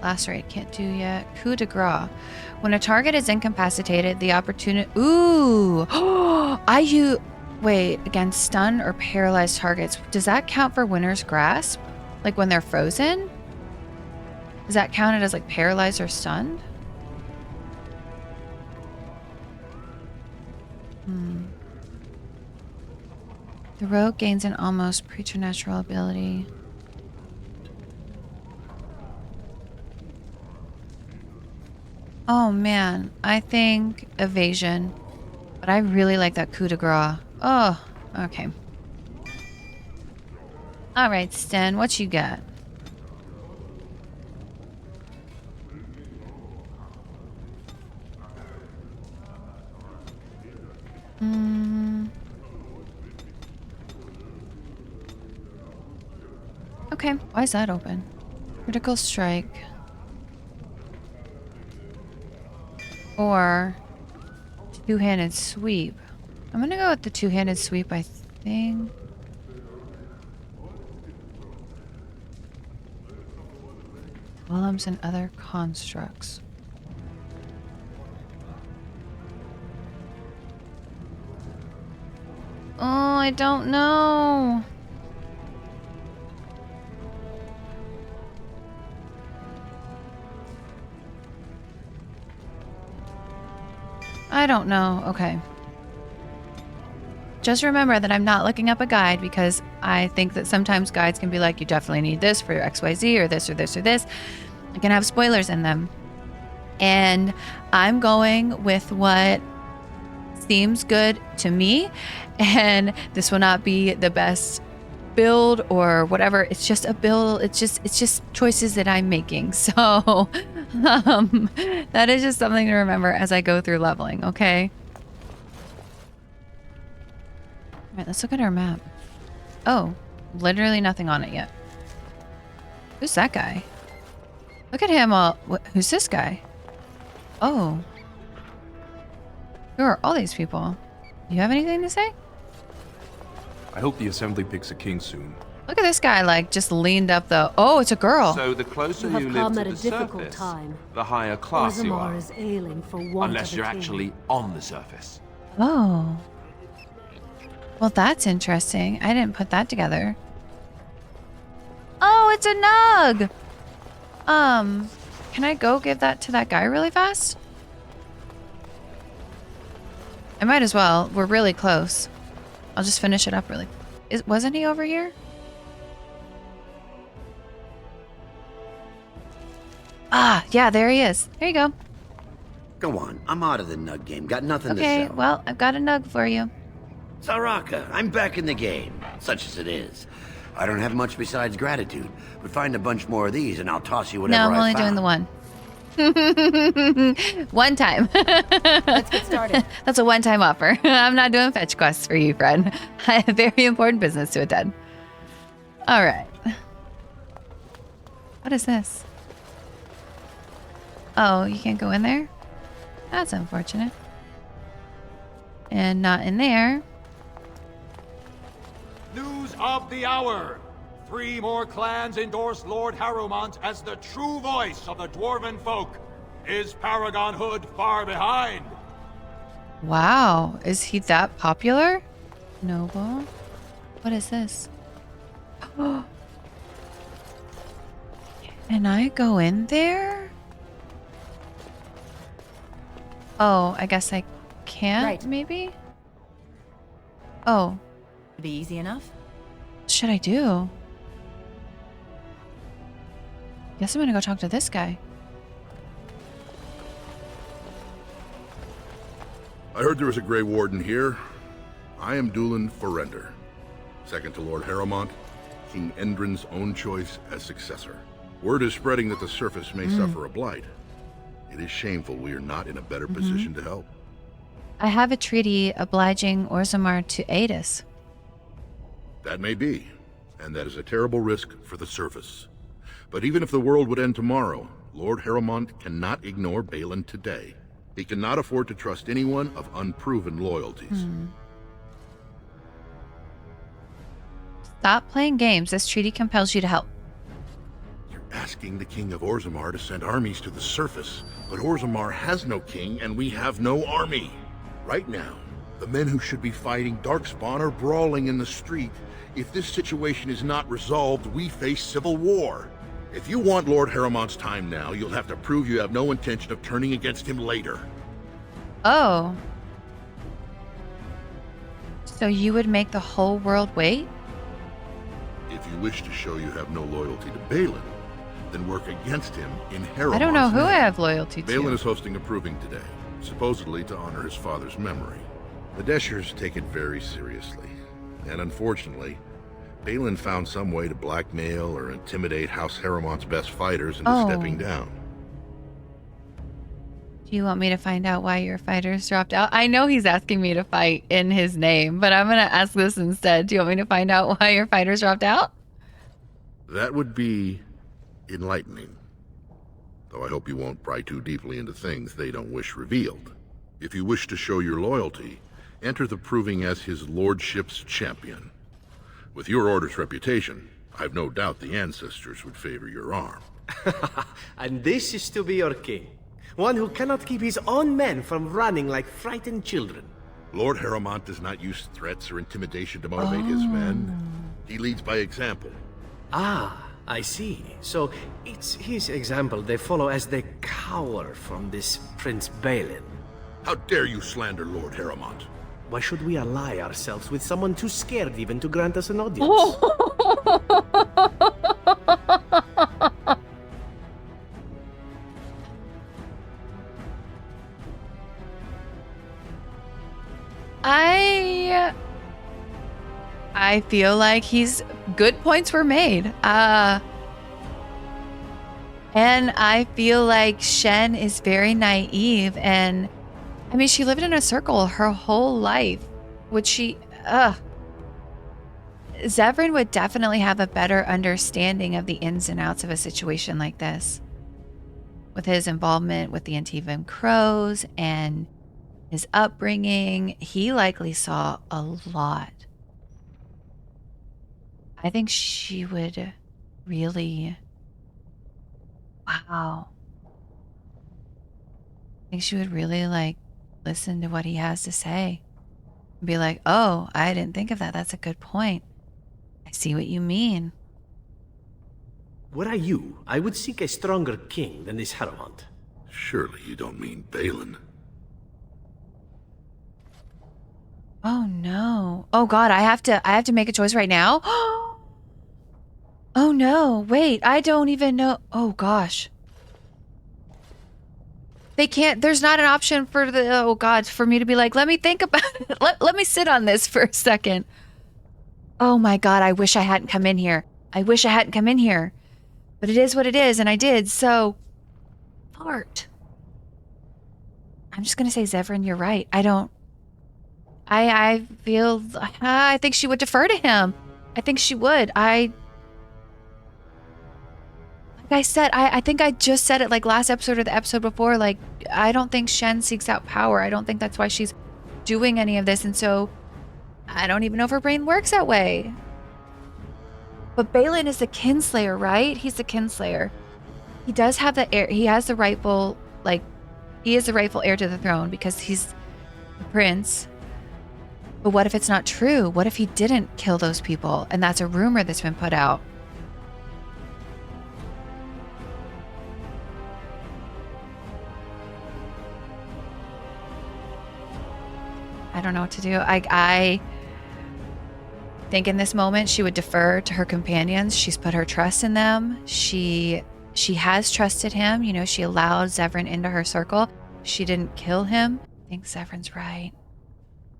Lacerate can't do yet. Coup de grace. When a target is incapacitated, the opportunity... Ooh! Wait, against stun or paralyzed targets. Does that count for Winter's Grasp? Like when they're frozen? Is that counted as like paralyzed or stunned? The rogue gains an almost preternatural ability. Oh man, I think evasion. But I really like that coup de grace. Oh, okay. All right, Sten, what you got? Okay, why is that open? Critical strike. Or two-handed sweep. I'm gonna go with the two-handed sweep, I think. Golems and other constructs. Oh, I don't know. I don't know. Okay. Just remember that I'm not looking up a guide because I think that sometimes guides can be like, you definitely need this for your XYZ or this or this or this. It can have spoilers in them. And I'm going with what seems good to me. And this will not be the best build or whatever. It's just a build. It's just choices that I'm making. So that is just something to remember as I go through leveling, okay? All right, let's look at our map. Oh, literally nothing on it yet. Who's that guy? Look at him. Who's this guy? Oh. Who are all these people? You have anything to say? I hope the assembly picks a king soon. Look at this guy, like, just leaned up the... Oh, it's a girl. So the closer you live to the surface, the higher class you are. Is ailing for want unless you're actually on the surface. Oh. Well, that's interesting. I didn't put that together. Oh, it's a nug! Can I go give that to that guy really fast? I might as well. We're really close. I'll just finish it up really... Wasn't he over here? Ah, yeah, there he is. There you go. Go on, I'm out of the nug game. Got nothing to sell. Okay, well, I've got a nug for you. Saraka, I'm back in the game, such as it is. I don't have much besides gratitude, but find a bunch more of these and I'll toss you whatever I No, I'm only doing the one. One time. Let's get started. That's a one-time offer. I'm not doing fetch quests for you, friend. I have very important business to attend. All right. What is this? Oh, you can't go in there? That's unfortunate. And not in there. News of the hour. 3 more clans endorse Lord Harrowmont as the true voice of the dwarven folk. Is Paragon Hood far behind? Wow, is he that popular? Noble? What is this? Can I go in there? Oh, I guess I can't, maybe? Oh. Be easy enough? What should I do? Guess I'm gonna go talk to this guy. I heard there was a Grey Warden here. I am Dulan Forrender, second to Lord Harrowmont, King Endrin's own choice as successor. Word is spreading that the surface may suffer a blight. It is shameful we are not in a better position to help. I have a treaty obliging Orzammar to aid us. That may be, and that is a terrible risk for the surface. But even if the world would end tomorrow, Lord Harrowmont cannot ignore Bhelen today. He cannot afford to trust anyone of unproven loyalties. Stop playing games. This treaty compels you to help. You're asking the King of Orzammar to send armies to the surface, but Orzammar has no king and we have no army. Right now, the men who should be fighting Darkspawn are brawling in the street. If this situation is not resolved, we face civil war. If you want Lord Harrowmont's time now, you'll have to prove you have no intention of turning against him later. Oh. So you would make the whole world wait? If you wish to show you have no loyalty to Bhelen, then work against him in Harrowmont's I don't know who name. I have loyalty to. Bhelen is hosting a proving today, supposedly to honor his father's memory. The Deshers take it very seriously, and unfortunately, Bhelen found some way to blackmail or intimidate House Harrowmont's best fighters into stepping down. Do you want me to find out why your fighters dropped out? I know he's asking me to fight in his name, but I'm going to ask this instead. Do you want me to find out why your fighters dropped out? That would be enlightening. Though I hope you won't pry too deeply into things they don't wish revealed. If you wish to show your loyalty, enter the proving as his lordship's champion. With your order's reputation, I've no doubt the ancestors would favor your arm. And this is to be your king. One who cannot keep his own men from running like frightened children. Lord Harrowmont does not use threats or intimidation to motivate his men. He leads by example. Ah, I see. So it's his example they follow as they cower from this Prince Bhelen. How dare you slander Lord Harrowmont? Why should we ally ourselves with someone too scared even to grant us an audience? I feel like good points were made. And I feel like Shen is very naive, and I mean, she lived in a circle her whole life. Zevran would definitely have a better understanding of the ins and outs of a situation like this. With his involvement with the Antivan Crows and his upbringing, he likely saw a lot. I think she would really... Wow. I think she would really, listen to what he has to say. And be like, oh, I didn't think of that. That's a good point. I see what you mean. Were I you, I would seek a stronger king than this Harrowmont. Surely you don't mean Bhelen. Oh no. Oh god, I have to make a choice right now? Oh no, wait, I don't even know. Oh gosh. They can't, there's not an option for for me to be like, let me think about it. Let me sit on this for a second. Oh my god, I wish I hadn't come in here. But it is what it is, and I did, so... Fart. I'm just gonna say, Zevran, you're right. I think she would defer to him. I think she would. Like I said, I think I just said it last episode or the episode before, I don't think Shen seeks out power. I don't think that's why she's doing any of this, and so I don't even know if her brain works that way. But Bhelen is the kinslayer, right? He's the kinslayer. He does have the heir. He has the rightful, he is the rightful heir to the throne because he's the prince. But what if it's not true? What if he didn't kill those people and that's a rumor that's been put out? I don't know what to do. I think in this moment she would defer to her companions. She's put her trust in them. She has trusted him. You know, she allowed Zevran into her circle. She didn't kill him. I think Zevran's right.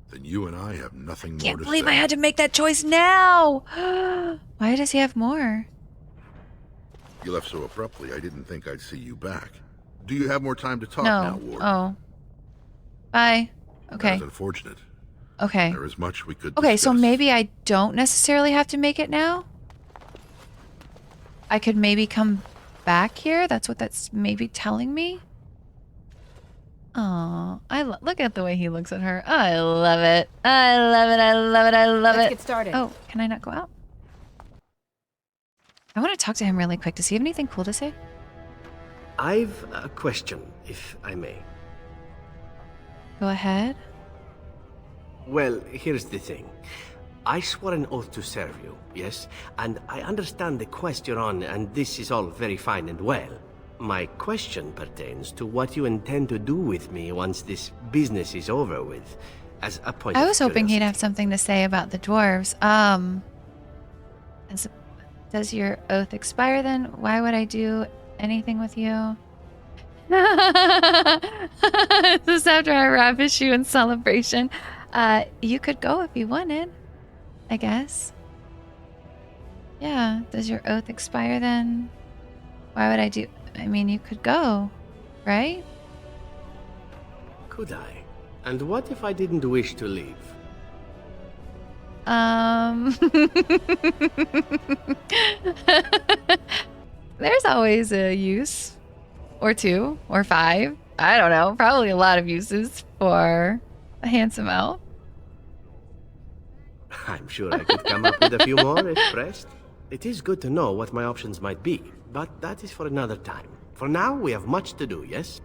Then you and I have nothing more to say. Can't believe I had to make that choice now. Why does he have more? You left so abruptly, I didn't think I'd see you back. Do you have more time to talk now, Ward? Oh. Bye. Okay. That's unfortunate. Okay. There is much we could Okay, discuss. so maybe I don't necessarily have to make it now? I could maybe come back here? That's what that's maybe telling me? Oh, look at the way he looks at her. I love it. I love it. I love it. I love it. Let's get started. Oh, can I not go out? I want to talk to him really quick. Does he have anything cool to say? I've a question, if I may. Go ahead. Well, here's the thing. I swore an oath to serve you, yes? And I understand the quest you're on, and this is all very fine and well. My question pertains to what you intend to do with me once this business is over with, as a point I of was hoping curiosity. he'd have something to say about the dwarves. Does your oath expire then? Why would I do anything with you? This is after I ravish you in celebration. You could go if you wanted, I guess. Yeah, does your oath expire then? Why would I do... I mean, you could go, right? Could I? And what if I didn't wish to leave? There's always a use. Or 2, or 5. I don't know. Probably a lot of uses for a handsome elf. I'm sure I could come up with a few more if pressed. It is good to know what my options might be, but that is for another time. For now, we have much to do, yes?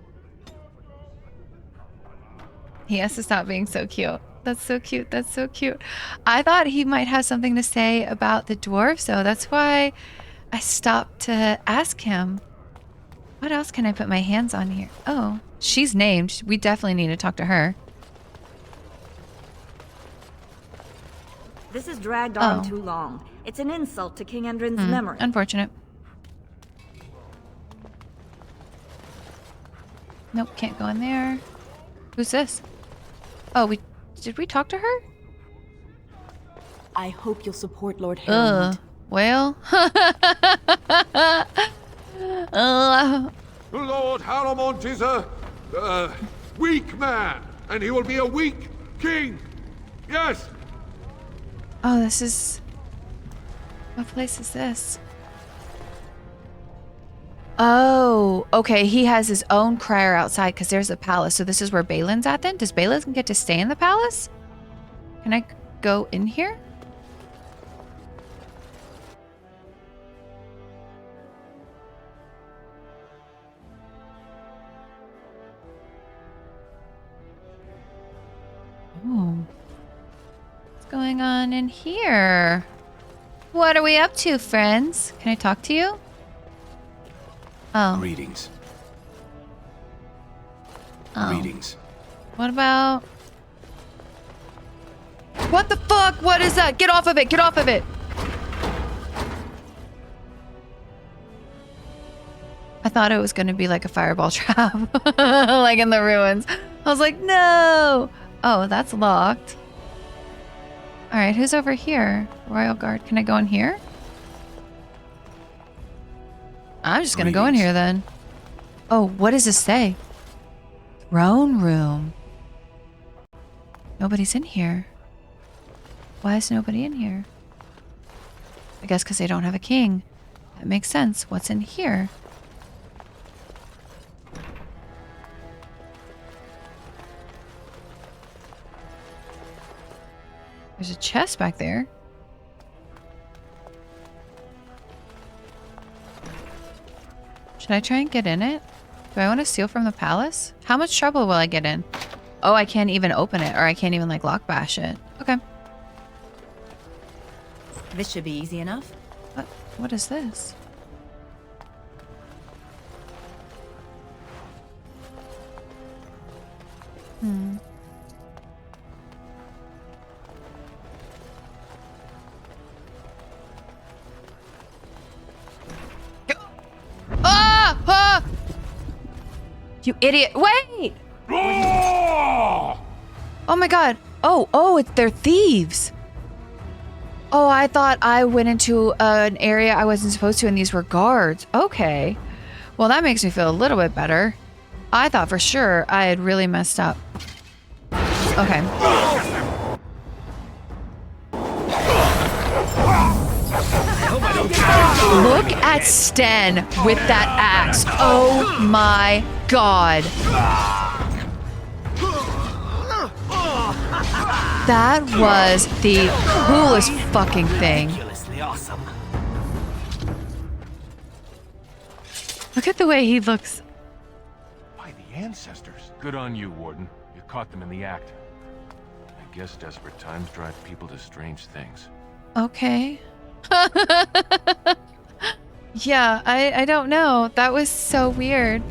He has to stop being so cute. That's so cute. That's so cute. I thought he might have something to say about the dwarves, so that's why I stopped to ask him. What else can I put my hands on here? Oh, she's named. We definitely need to talk to her. This has dragged on too long. It's an insult to King Endrin's memory. Unfortunate. Nope, can't go in there. Who's this? Oh, did we talk to her? I hope you'll support Lord Harrowmont. Well. Lord Harrowmont is a weak man, and he will be a weak king. Yes. Oh, this is... What place is this? Oh, okay. He has his own crier outside because there's a palace. So this is where Bhelen's at then? Does Bhelen get to stay in the palace? Can I go in here? Oh. What's going on in here? What are we up to, friends? Can I talk to you? Oh. Greetings. Oh. Greetings. What about... What the fuck? What is that? Get off of it! Get off of it! I thought it was going to be like a fireball trap. Like in the ruins. I was like, no! Oh, that's locked. Alright, who's over here? Royal Guard. Can I go in here? I'm just gonna go in here then. Oh, what does this say? Throne room. Nobody's in here. Why is nobody in here? I guess because they don't have a king. That makes sense. What's in here? There's a chest back there. Should I try and get in it? Do I want to steal from the palace? How much trouble will I get in? Oh, I can't even open it, or I can't even like lock bash it. Okay. This should be easy enough. What is this? You idiot. Wait! Oh my god. Oh, they're thieves. Oh, I thought I went into an area I wasn't supposed to and these were guards. Okay. Well, that makes me feel a little bit better. I thought for sure I had really messed up. Okay. Look at Sten with that axe. Oh my god. That was the coolest fucking thing. Awesome. Look at the way he looks. By the ancestors. Good on you, Warden. You caught them in the act. I guess desperate times drive people to strange things. Okay. Yeah, I don't know. That was so weird.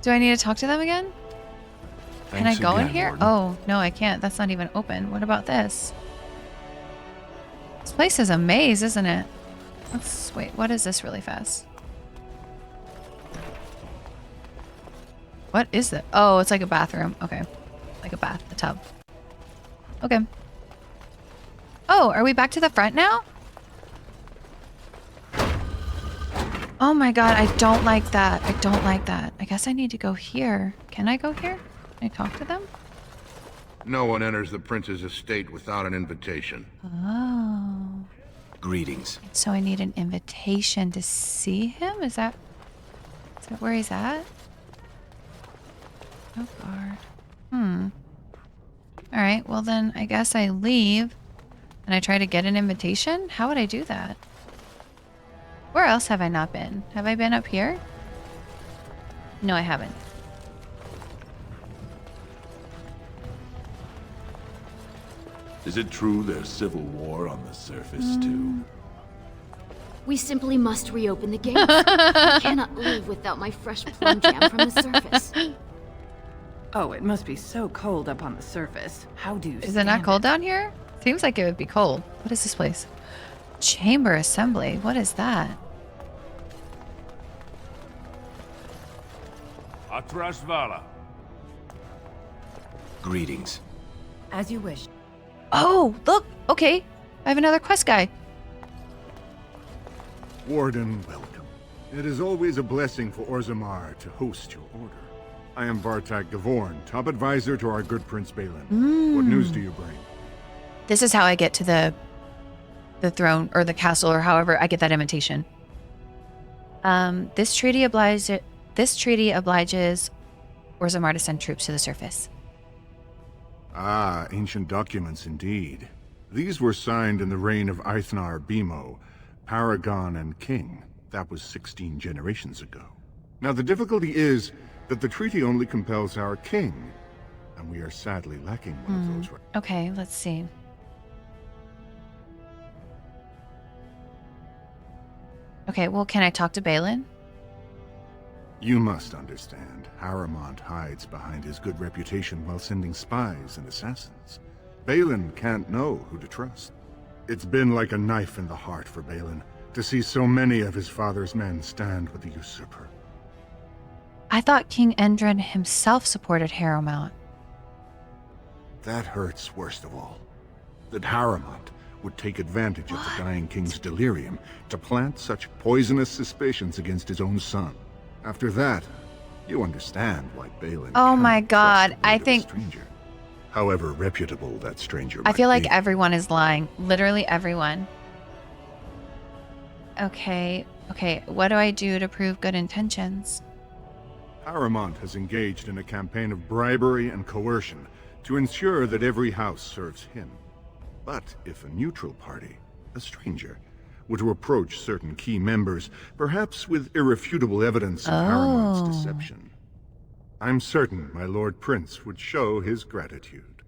Do I need to talk to them again? Can I go in here? Warden. Oh, no, I can't. That's not even open. What about this? This place is a maze, isn't it? Let's wait. What is this really fast? What is it? Oh, it's like a bathroom. Okay. Like a tub. Okay. Oh, are we back to the front now? Oh my god, I don't like that. I don't like that. I guess I need to go here. Can I go here? Can I talk to them? No one enters the prince's estate without an invitation. Oh. Greetings. So I need an invitation to see him? Is that where he's at? Oh, guard. Alright, well then I guess I leave and I try to get an invitation? How would I do that? Where else have I not been? Have I been up here? No, I haven't. Is it true there's civil war on the surface, too? We simply must reopen the gates. I cannot live without my fresh plum jam from the surface. Oh, it must be so cold up on the surface. How do you Is it not cold down here? Seems like it would be cold. What is this place? Chamber assembly. What is that? Atrasvala. Greetings. As you wish. Oh, look. Okay. I have another quest guy. Warden, welcome. It is always a blessing for Orzammar to host your order. I am Vartak Gavorn, top advisor to our good Prince Bhelen. What news do you bring? This is how I get to the throne or the castle or however I get that invitation. This treaty obliges Orzammar to send troops to the surface. Ah, ancient documents indeed. These were signed in the reign of Eithnar Bimo, Paragon and King. That was 16 generations ago. Now the difficulty is that the treaty only compels our king, and we are sadly lacking one of those. Okay, let's see. Okay, well, can I talk to Bhelen? You must understand, Harrowmont hides behind his good reputation while sending spies and assassins. Bhelen can't know who to trust. It's been like a knife in the heart for Bhelen to see so many of his father's men stand with the usurper. I thought King Endrin himself supported Harrowmont. That hurts worst of all. That Harrowmont would take advantage of the dying king's delirium to plant such poisonous suspicions against his own son. After that, you understand why Bhelen. Oh my god, I think. However reputable that stranger I feel might like be. everyone is lying. Literally everyone. Okay, what do I do to prove good intentions? Harrowmont has engaged in a campaign of bribery and coercion to ensure that every house serves him. But if a neutral party, a stranger, were to approach certain key members, perhaps with irrefutable evidence of Harrowmont's deception, I'm certain my Lord Prince would show his gratitude.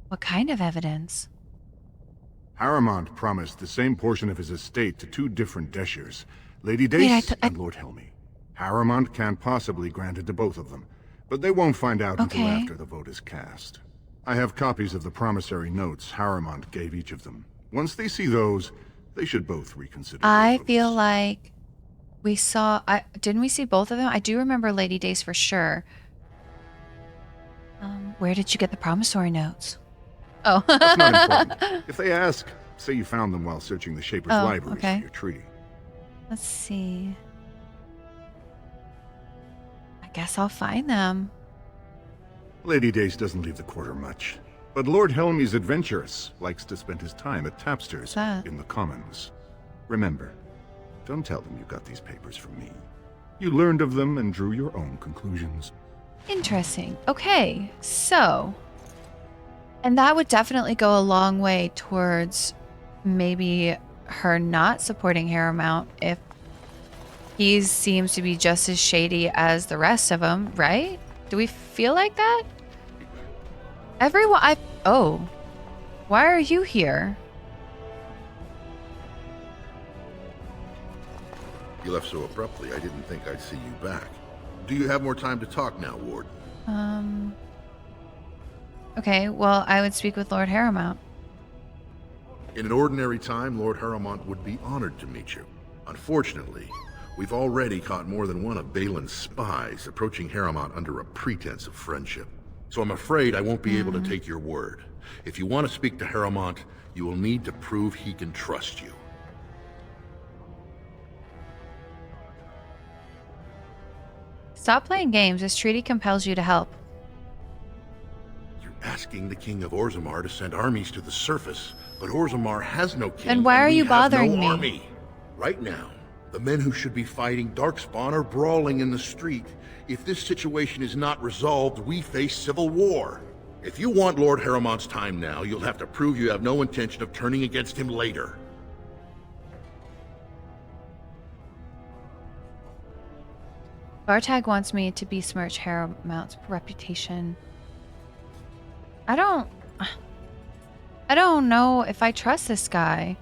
What kind of evidence? Harrowmont promised the same portion of his estate to two different Deshers, Lady Dace and Lord Helmi. Harrowmont can't possibly grant it to both of them, but they won't find out until after the vote is cast. I have copies of the promissory notes Harrowmont gave each of them. Once they see those, they should both reconsider. I feel like we saw... didn't we see both of them? I do remember Lady Dace for sure. Where did you get the promissory notes? Oh. That's not important. If they ask, say you found them while searching the Shaper's libraries for your treaty. Let's see. I guess I'll find them. Lady Dace doesn't leave the quarter much, but Lord Helmi's adventurous, likes to spend his time at Tapster's in the Commons. Remember, don't tell them you got these papers from me. You learned of them and drew your own conclusions. Interesting. Okay, so... And that would definitely go a long way towards maybe her not supporting Harrowmont if he seems to be just as shady as the rest of them, right? Do we feel like that? Everyone, oh. Why are you here? You left so abruptly, I didn't think I'd see you back. Do you have more time to talk now, Ward? Okay, well, I would speak with Lord Harrowmont. In an ordinary time, Lord Harrowmont would be honored to meet you. Unfortunately, we've already caught more than one of Bhelen's spies approaching Harrowmont under a pretense of friendship. So I'm afraid I won't be able to take your word. If you want to speak to Harrowmont, you will need to prove he can trust you. Stop playing games. This treaty compels you to help. You're asking the king of Orzammar to send armies to the surface, but Orzammar has no king. Then why are you bothering me? Army. Right now, the men who should be fighting Darkspawn are brawling in the street. If this situation is not resolved, we face civil war. If you want Lord Harrowmont's time now, you'll have to prove you have no intention of turning against him later. Bartag wants me to besmirch Harrowmont's reputation. I don't know if I trust this guy.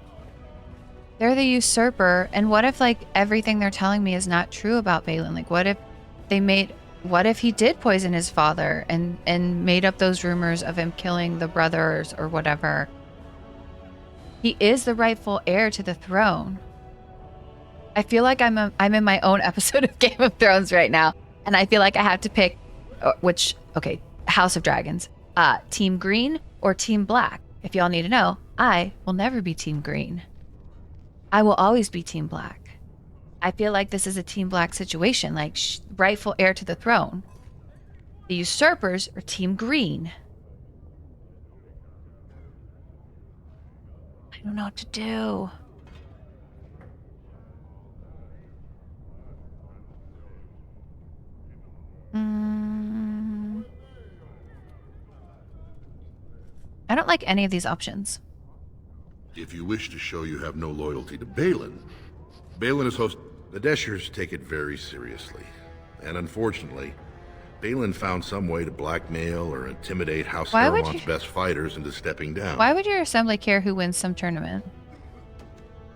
They're the usurper, and what if, like, everything they're telling me is not true about Bhelen? Like, what if he did poison his father and made up those rumors of him killing the brothers or whatever? He is the rightful heir to the throne. I feel like I'm in my own episode of Game of Thrones right now, and I feel like I have to pick House of Dragons. Team green or team black? If y'all need to know, I will never be team green. I will always be team black. I feel like this is a team black situation, like rightful heir to the throne. The usurpers are team green. I don't know what to do. I don't like any of these options. If you wish to show you have no loyalty to Bhelen is host. The Deshers take it very seriously. And unfortunately, Bhelen found some way to blackmail or intimidate House Harrowmont's best fighters into stepping down. Why would your assembly care who wins some tournament?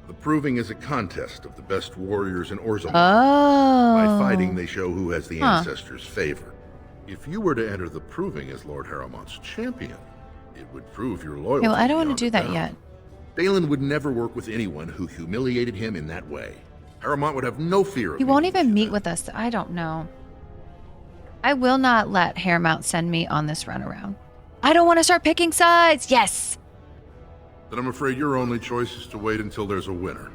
The proving is a contest of the best warriors in Orzammar. Oh. By fighting, they show who has the ancestors' favor. If you were to enter the proving as Lord Harrowmont's champion, it would prove your loyalty. Okay, well, I don't want to do that yet. Bhelen would never work with anyone who humiliated him in that way. Harrowmont would have no fear of He won't even meet with us. I don't know. I will not let Harrowmont send me on this runaround. I don't want to start picking sides. Yes. Then I'm afraid your only choice is to wait until there's a winner.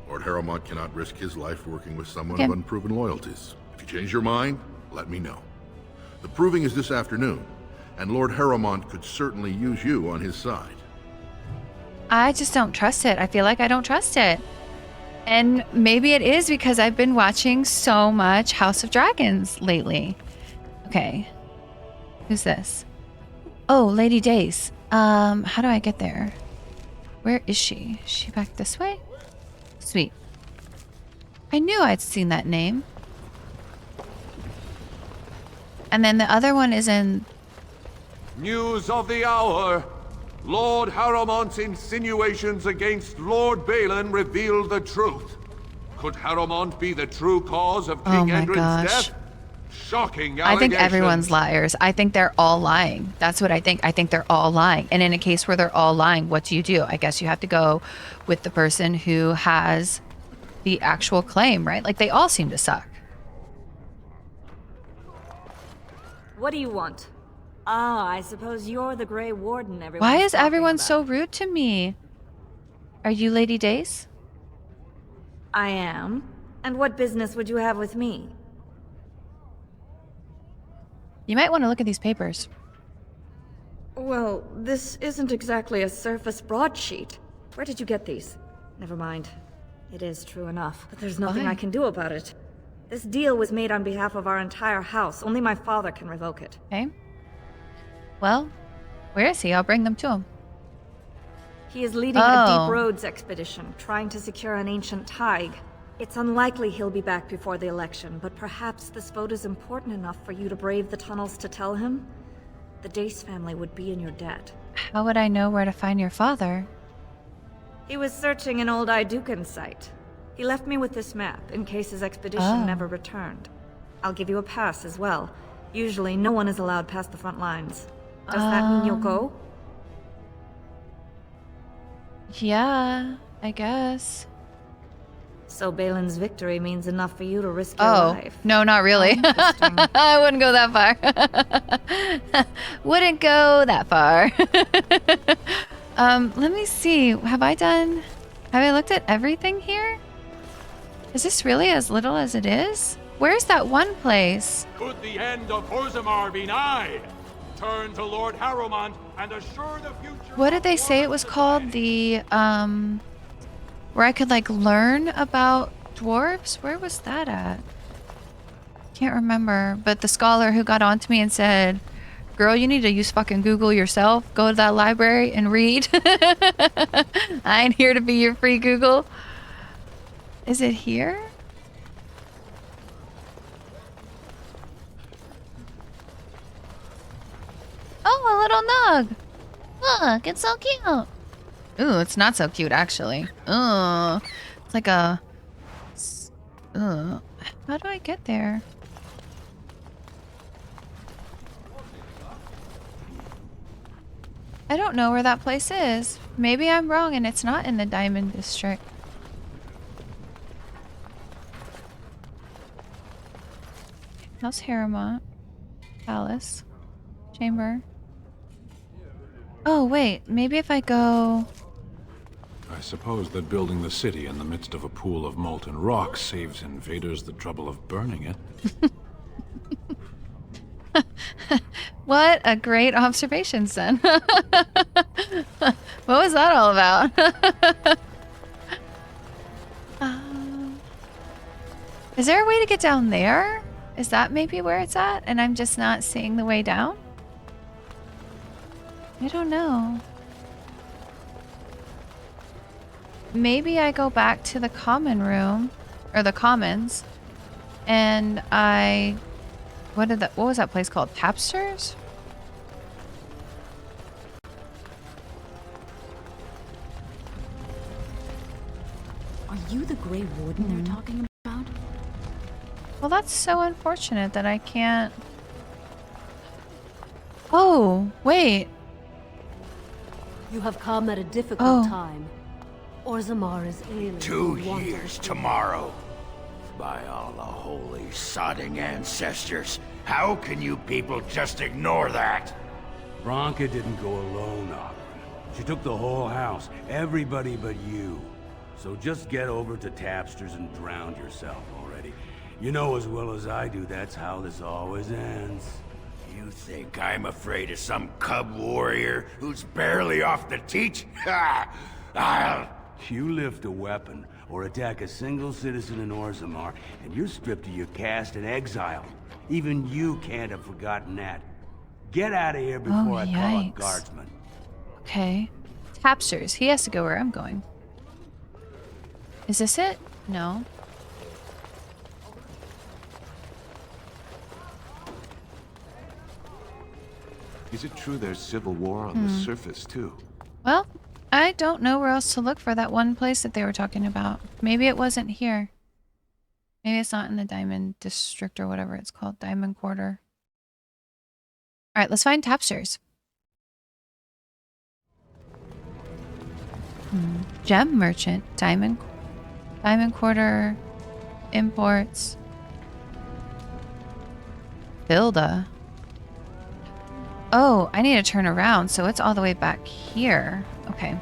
Lord Harrowmont cannot risk his life working with someone of unproven loyalties. If you change your mind, let me know. The proving is this afternoon, and Lord Harrowmont could certainly use you on his side. I just don't trust it. I feel like I don't trust it. And maybe it is because I've been watching so much House of Dragons lately. Okay. Who's this? Oh, Lady Dace. How do I get there? Where is she? Is she back this way? Sweet. I knew I'd seen that name. And then the other one is in... News of the hour! Lord Harrowmont's insinuations against Lord Bhelen reveal the truth. Could Harrowmont be the true cause of King Endrin's death? Shocking allegations. I think everyone's liars. I think they're all lying. That's what I think. I think they're all lying. And in a case where they're all lying, what do? I guess you have to go with the person who has the actual claim, right? Like, they all seem to suck. What do you want? Ah, I suppose you're the Grey Warden everyone. Why is everyone so rude to me? Are you Lady Dace? I am. And what business would you have with me? You might want to look at these papers. Well, this isn't exactly a surface broadsheet. Where did you get these? Never mind. It is true enough, but there's nothing I can do about it. This deal was made on behalf of our entire house. Only my father can revoke it. Okay. Well, where is he? I'll bring them to him. He is leading a deep roads expedition, trying to secure an ancient thaig. It's unlikely he'll be back before the election, but perhaps this vote is important enough for you to brave the tunnels to tell him? The Dace family would be in your debt. How would I know where to find your father? He was searching an old Idukan site. He left me with this map, in case his expedition never returned. I'll give you a pass as well. Usually, no one is allowed past the front lines. Does that mean you'll go? Yeah, I guess. So Bhelen's victory means enough for you to risk your Oh, life. no, not really. I wouldn't go that far. Wouldn't go that far. Let me see. Have I looked at everything here? Is this really as little as it is? Where's that one place? Could the end of Orzammar be nigh? Turn to Lord Harrowmont and assure the future. What did they say it was called? The, where I could, like, learn about dwarves? Where was that at? Can't remember. But the scholar who got on to me and said, girl, you need to use fucking Google yourself. Go to that library and read. I ain't here to be your free Google. Is it here? Oh, a little nug. Look, it's so cute. Ooh, it's not so cute, actually. Ooh, it's like a... Ooh. How do I get there? I don't know where that place is. Maybe I'm wrong and it's not in the Diamond District. How's Harrowmont? Palace. Chamber. Oh, wait. Maybe if I go... I suppose that building the city in the midst of a pool of molten rock saves invaders the trouble of burning it. What a great observation, Sten. What was that all about? Is there a way to get down there? Is that maybe where it's at? And I'm just not seeing the way down? I don't know. Maybe I go back to the common room, or the commons, and I... What was that place called? Tapsters? Are you the Grey Warden they're talking about? Well, that's so unfortunate that I can't... Oh, wait. You have come at a difficult time. Orzammar is ailing. 2 years tomorrow. By all the holy sodding ancestors, how can you people just ignore that? Branka didn't go alone, Ogren. She took the whole house, everybody but you. So just get over to Tapsters and drown yourself already. You know as well as I do that's how this always ends. You think I'm afraid of some cub warrior who's barely off the teat? Ha! You lift a weapon or attack a single citizen in Orzammar, and you're stripped of your caste and exiled. Even you can't have forgotten that. Get out of here before I call a guardsman. Okay. Tapsters. He has to go where I'm going. Is this it? No. Is it true there's civil war on the surface, too? Well, I don't know where else to look for that one place that they were talking about. Maybe it wasn't here. Maybe it's not in the Diamond District or whatever it's called. Diamond Quarter. Alright, let's find Tapsters. Gem Merchant. Diamond Quarter. Imports. Filda. Oh, I need to turn around, so it's all the way back here. Okay.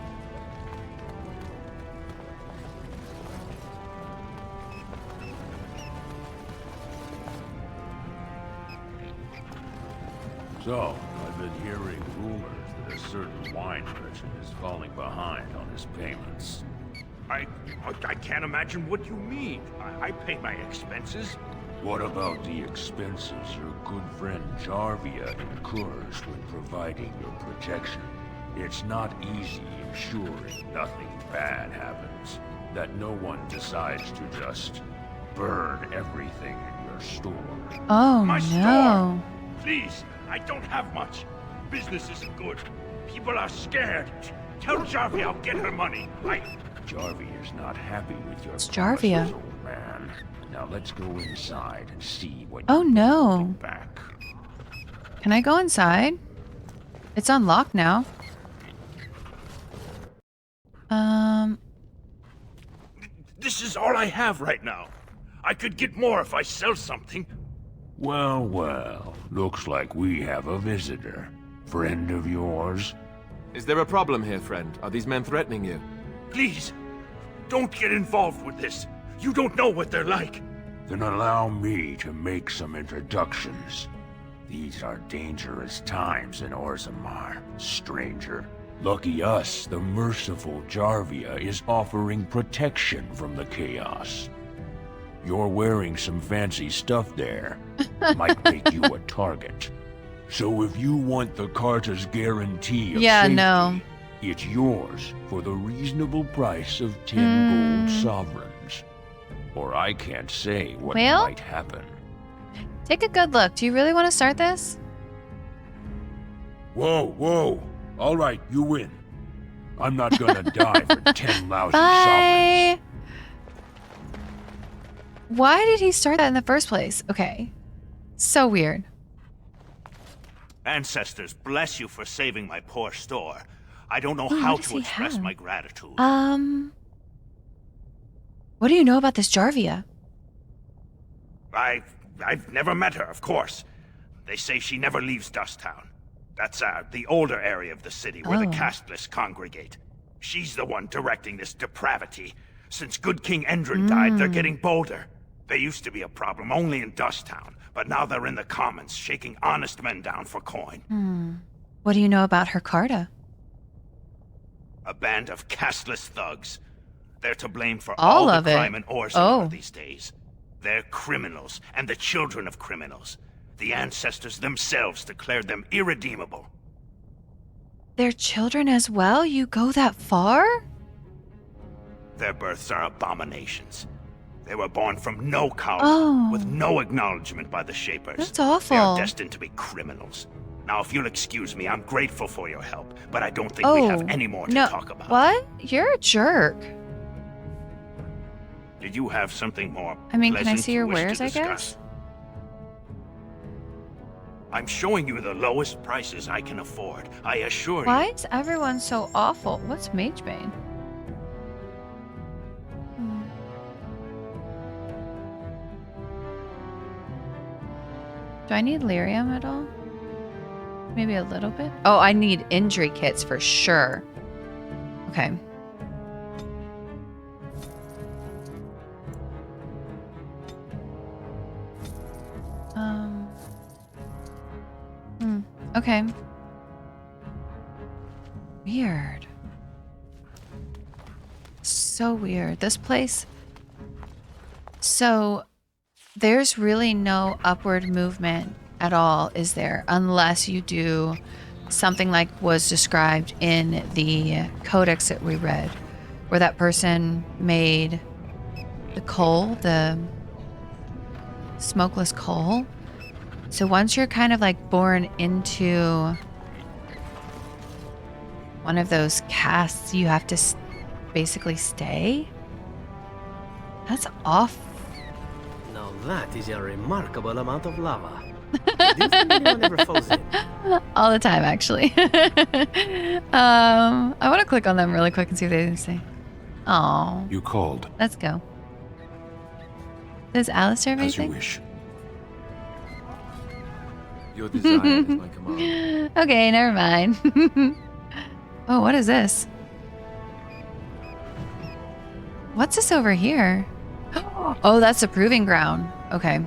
So, I've been hearing rumors that a certain wine merchant is falling behind on his payments. I can't imagine what you mean. I pay my expenses. What about the expenses your good friend Jarvia incurs when providing your protection? It's not easy ensuring nothing bad happens, that no one decides to just burn everything in your store. Oh, My no. store! Please, I don't have much. Business isn't good. People are scared. Tell Jarvia I'll get her money. Jarvia's not happy with your Jarvia. promises, old man. Now let's go inside and see what Oh, you no. back. Can I go inside? It's unlocked now. This is all I have right now. I could get more if I sell something. Well, well. Looks like we have a visitor. Friend of yours? Is there a problem here, friend? Are these men threatening you? Please, don't get involved with this. You don't know what they're like. Then allow me to make some introductions. These are dangerous times in Orzammar, stranger. Lucky us, the merciful Jarvia is offering protection from the chaos. You're wearing some fancy stuff there. Might make you a target. So if you want the Carta's guarantee of safety, it's yours for the reasonable price of 10 gold sovereigns. Or I can't say what might happen. Take a good look. Do you really want to start this? Whoa, whoa. All right, you win. I'm not gonna die for 10 lousy sovereigns. Why did he start that in the first place? Okay. So weird. Ancestors, bless you for saving my poor store. I don't know how to express my gratitude. What do you know about this Jarvia? I've never met her, of course. They say she never leaves Dusttown. That's the older area of the city where the casteless congregate. She's the one directing this depravity. Since good King Endrin died, they're getting bolder. They used to be a problem only in Dusttown, but now they're in the commons, shaking honest men down for coin. What do you know about her Carta? A band of casteless thugs. They're to blame for All all of the it. crime in Orzammar these days. They're criminals, and the children of criminals. The ancestors themselves declared them irredeemable. Their children as well? You go that far? Their births are abominations. They were born from no cowls, with no acknowledgement by the Shapers. That's awful. They are destined to be criminals. Now, if you'll excuse me, I'm grateful for your help, but I don't think we have any more to talk about. What? You're a jerk. Did you have something more I mean, can I pleasant see you your wish to wares, I discuss? guess? I'm showing you the lowest prices I can afford. I assure you. Why is everyone so awful? What's Magebane? Do I need lyrium at all? Maybe a little bit? Oh, I need injury kits for sure. Okay. Okay. Weird. So weird. This place. So there's really no upward movement at all, is there? Unless you do something like was described in the codex that we read, where that person made the coal, the smokeless coal. So once you're kind of like born into one of those castes, you have to basically stay. That's off. Now that is a remarkable amount of lava. Do you think anyone ever falls in? All the time, actually. I want to click on them really quick and see what they say. Oh. You called. Let's go. Does Alistair have As you anything? wish. Your desire is my command. Okay, never mind. Oh, what is this? What's this over here? Oh, that's the proving ground. Okay.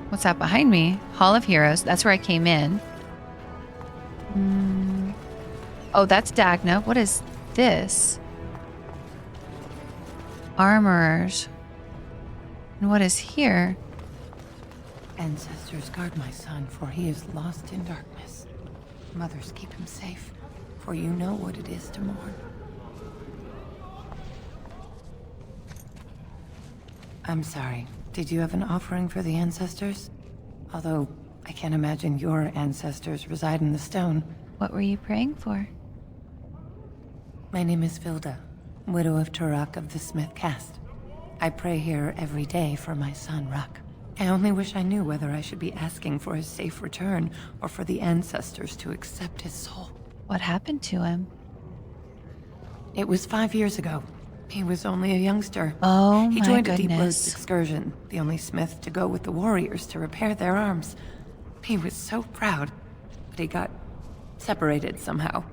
What's that behind me? Hall of Heroes. That's where I came in. Oh, that's Dagna. What is this? Armorers. And what is here? Ancestors, guard my son, for he is lost in darkness. Mothers, keep him safe, for you know what it is to mourn. I'm sorry. Did you have an offering for the ancestors? Although, I can't imagine your ancestors reside in the stone. What were you praying for? My name is Filda, widow of Turok of the Smith caste. I pray here every day for my son, Ruck. I only wish I knew whether I should be asking for his safe return or for the ancestors to accept his soul. What happened to him? It was 5 years ago. He was only a youngster. Oh, he my joined a Deep Roads goodness. excursion, the only smith to go with the warriors to repair their arms. He was so proud, but he got separated somehow.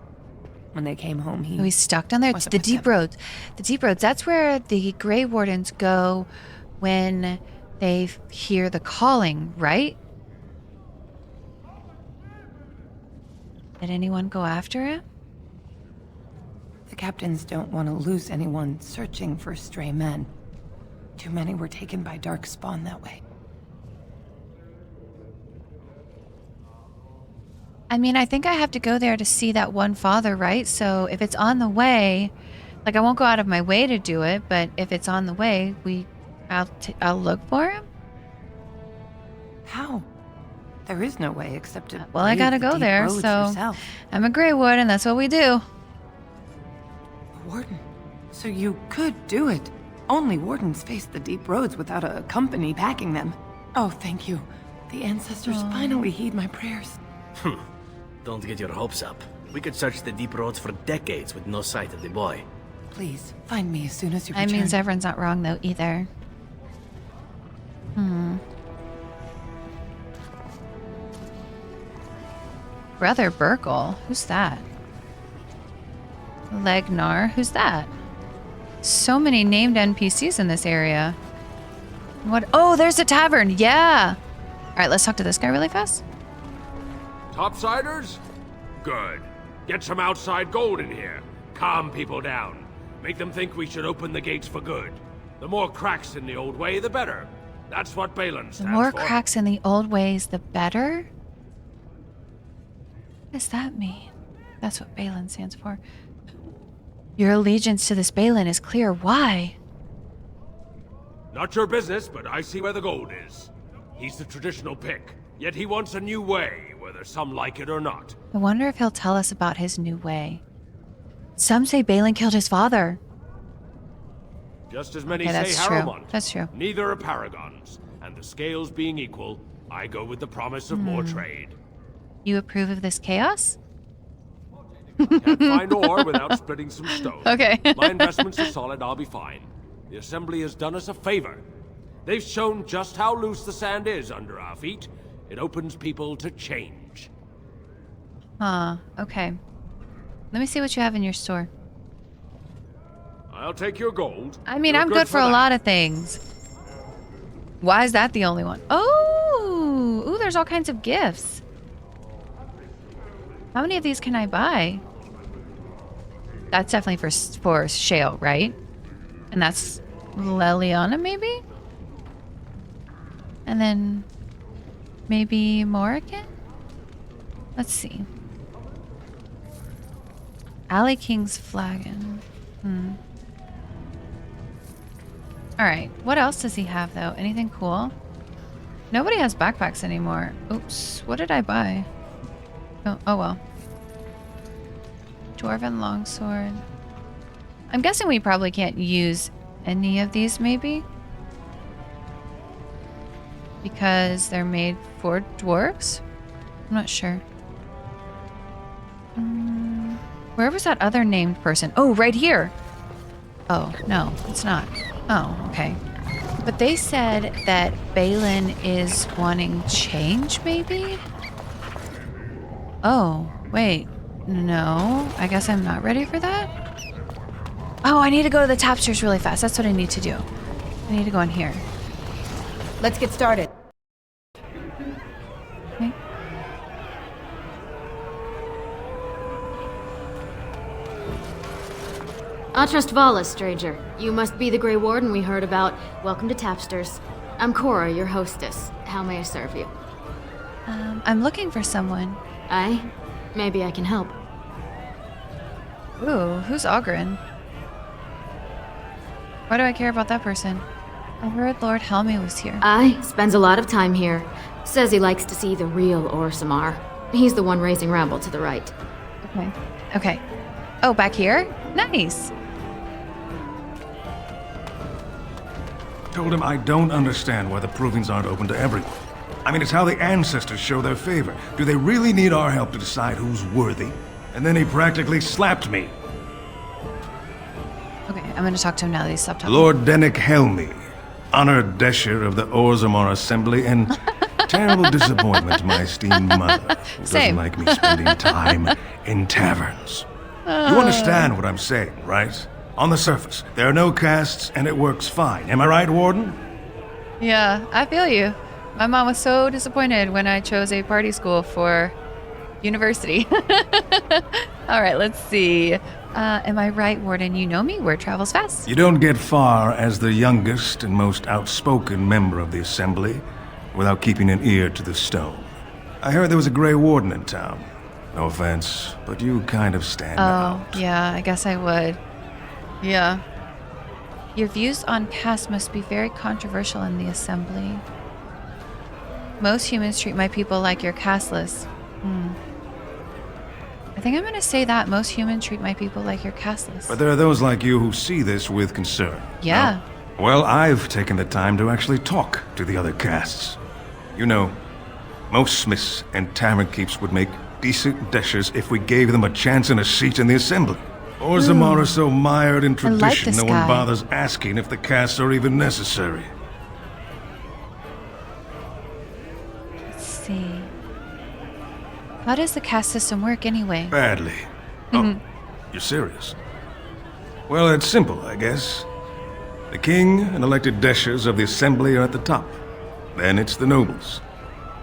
When they came home, he... Oh, he's stuck down there? It's the Deep Roads. The Deep Roads, that's where the Grey Wardens go when they hear the calling, right? Did anyone go after him? The captains don't want to lose anyone searching for stray men. Too many were taken by dark spawn that way. I mean, I think I have to go there to see that one father, right? So if it's on the way, like I won't go out of my way to do it, but if it's on the way, I'll look for him. How? There is no way except to. Well, I gotta go there, so I'm a Greywood, and that's what we do. Warden, so you could do it. Only wardens face the deep roads without a company backing them. Oh, thank you. The ancestors finally heed my prayers. Don't get your hopes up. We could search the deep roads for decades with no sight of the boy. Please, find me as soon as you I return. mean, Zevran's not wrong, though, either. Brother Burkle? Who's that? Legnar? Who's that? So many named NPCs in this area. What? Oh, there's a tavern! Yeah! Alright, let's talk to this guy really fast. Topsiders? Good. Get some outside gold in here. Calm people down. Make them think we should open the gates for good. The more cracks in the old way, the better. That's what Bhelen stands for. The more cracks in the old ways, the better? What does that mean? That's what Bhelen stands for. Your allegiance to this Bhelen is clear. Why? Not your business, but I see where the gold is. He's the traditional pick, yet he wants a new way, whether some like it or not. I wonder if he'll tell us about his new way. Some say Bhelen killed his father. Just as many Okay, say that's true. Harrowmont. That's true. Neither are paragons, and the scales being equal, I go with the promise of more trade. You approve of this chaos? Can't find ore without splitting some stone. Okay. My investments are solid, I'll be fine. The Assembly has done us a favor. They've shown just how loose the sand is under our feet. It opens people to change. Okay. Let me see what you have in your store. I'll take your gold. I mean, You're I'm good for a that. lot of things. Why is that the only one? Oh! Ooh, there's all kinds of gifts. How many of these can I buy? That's definitely for Shale, right? And that's Leliana, maybe? And then maybe Morrigan? Let's see. Alley King's flagon. Alright, what else does he have, though? Anything cool? Nobody has backpacks anymore. Oops, what did I buy? Oh well. Dwarven longsword. I'm guessing we probably can't use any of these, maybe? Because they're made for dwarves? I'm not sure. Where was that other named person? Oh, right here! Oh, no, it's not. Oh, okay. But they said that Bhelen is wanting change, maybe? Oh, wait. No, I guess I'm not ready for that? Oh, I need to go to the tapesters really fast. That's what I need to do. I need to go in here. Let's get started. Okay. Atrust Vala, stranger. You must be the Grey Warden we heard about. Welcome to Tapsters. I'm Cora, your hostess. How may I serve you? I'm looking for someone. Aye? Maybe I can help. Ooh, who's Ogren? Why do I care about that person? I heard Lord Helmi was here. Aye, spends a lot of time here. Says he likes to see the real Orzammar. He's the one raising rabble to the right. Okay. Oh, back here? Nice. Told him I don't understand why the provings aren't open to everyone. I mean, it's how the ancestors show their favor. Do they really need our help to decide who's worthy? And then he practically slapped me. Okay, I'm gonna talk to him now that he's stopped talking. Lord Dennick Helmi, honored Desher of the Orzammar Assembly, and terrible disappointment to my esteemed mother, who doesn't like me spending time in taverns. You understand what I'm saying, right? On the surface, there are no castes, and it works fine. Am I right, Warden? Yeah, I feel you. My mom was so disappointed when I chose a party school for university. All right, let's see. Am I right, Warden? You know me. Word travels fast. You don't get far as the youngest and most outspoken member of the Assembly without keeping an ear to the stone. I heard there was a Grey Warden in town. No offense, but you kind of stand out. Oh, yeah, I guess I would. Yeah. Your views on caste must be very controversial in the Assembly. Most humans treat my people like you're casteless. I think I'm going to say that. Most humans treat my people like you're casteless. But there are those like you who see this with concern. Yeah. No? Well, I've taken the time to actually talk to the other castes. You know, most smiths and tavern keeps would make decent deshers if we gave them a chance and a seat in the Assembly. Orzammar are so mired in tradition, no one bothers asking if the castes are even necessary. Let's see. How does the caste system work anyway? Badly. Oh, you're serious? Well, it's simple, I guess. The king and elected deshers of the Assembly are at the top. Then it's the nobles.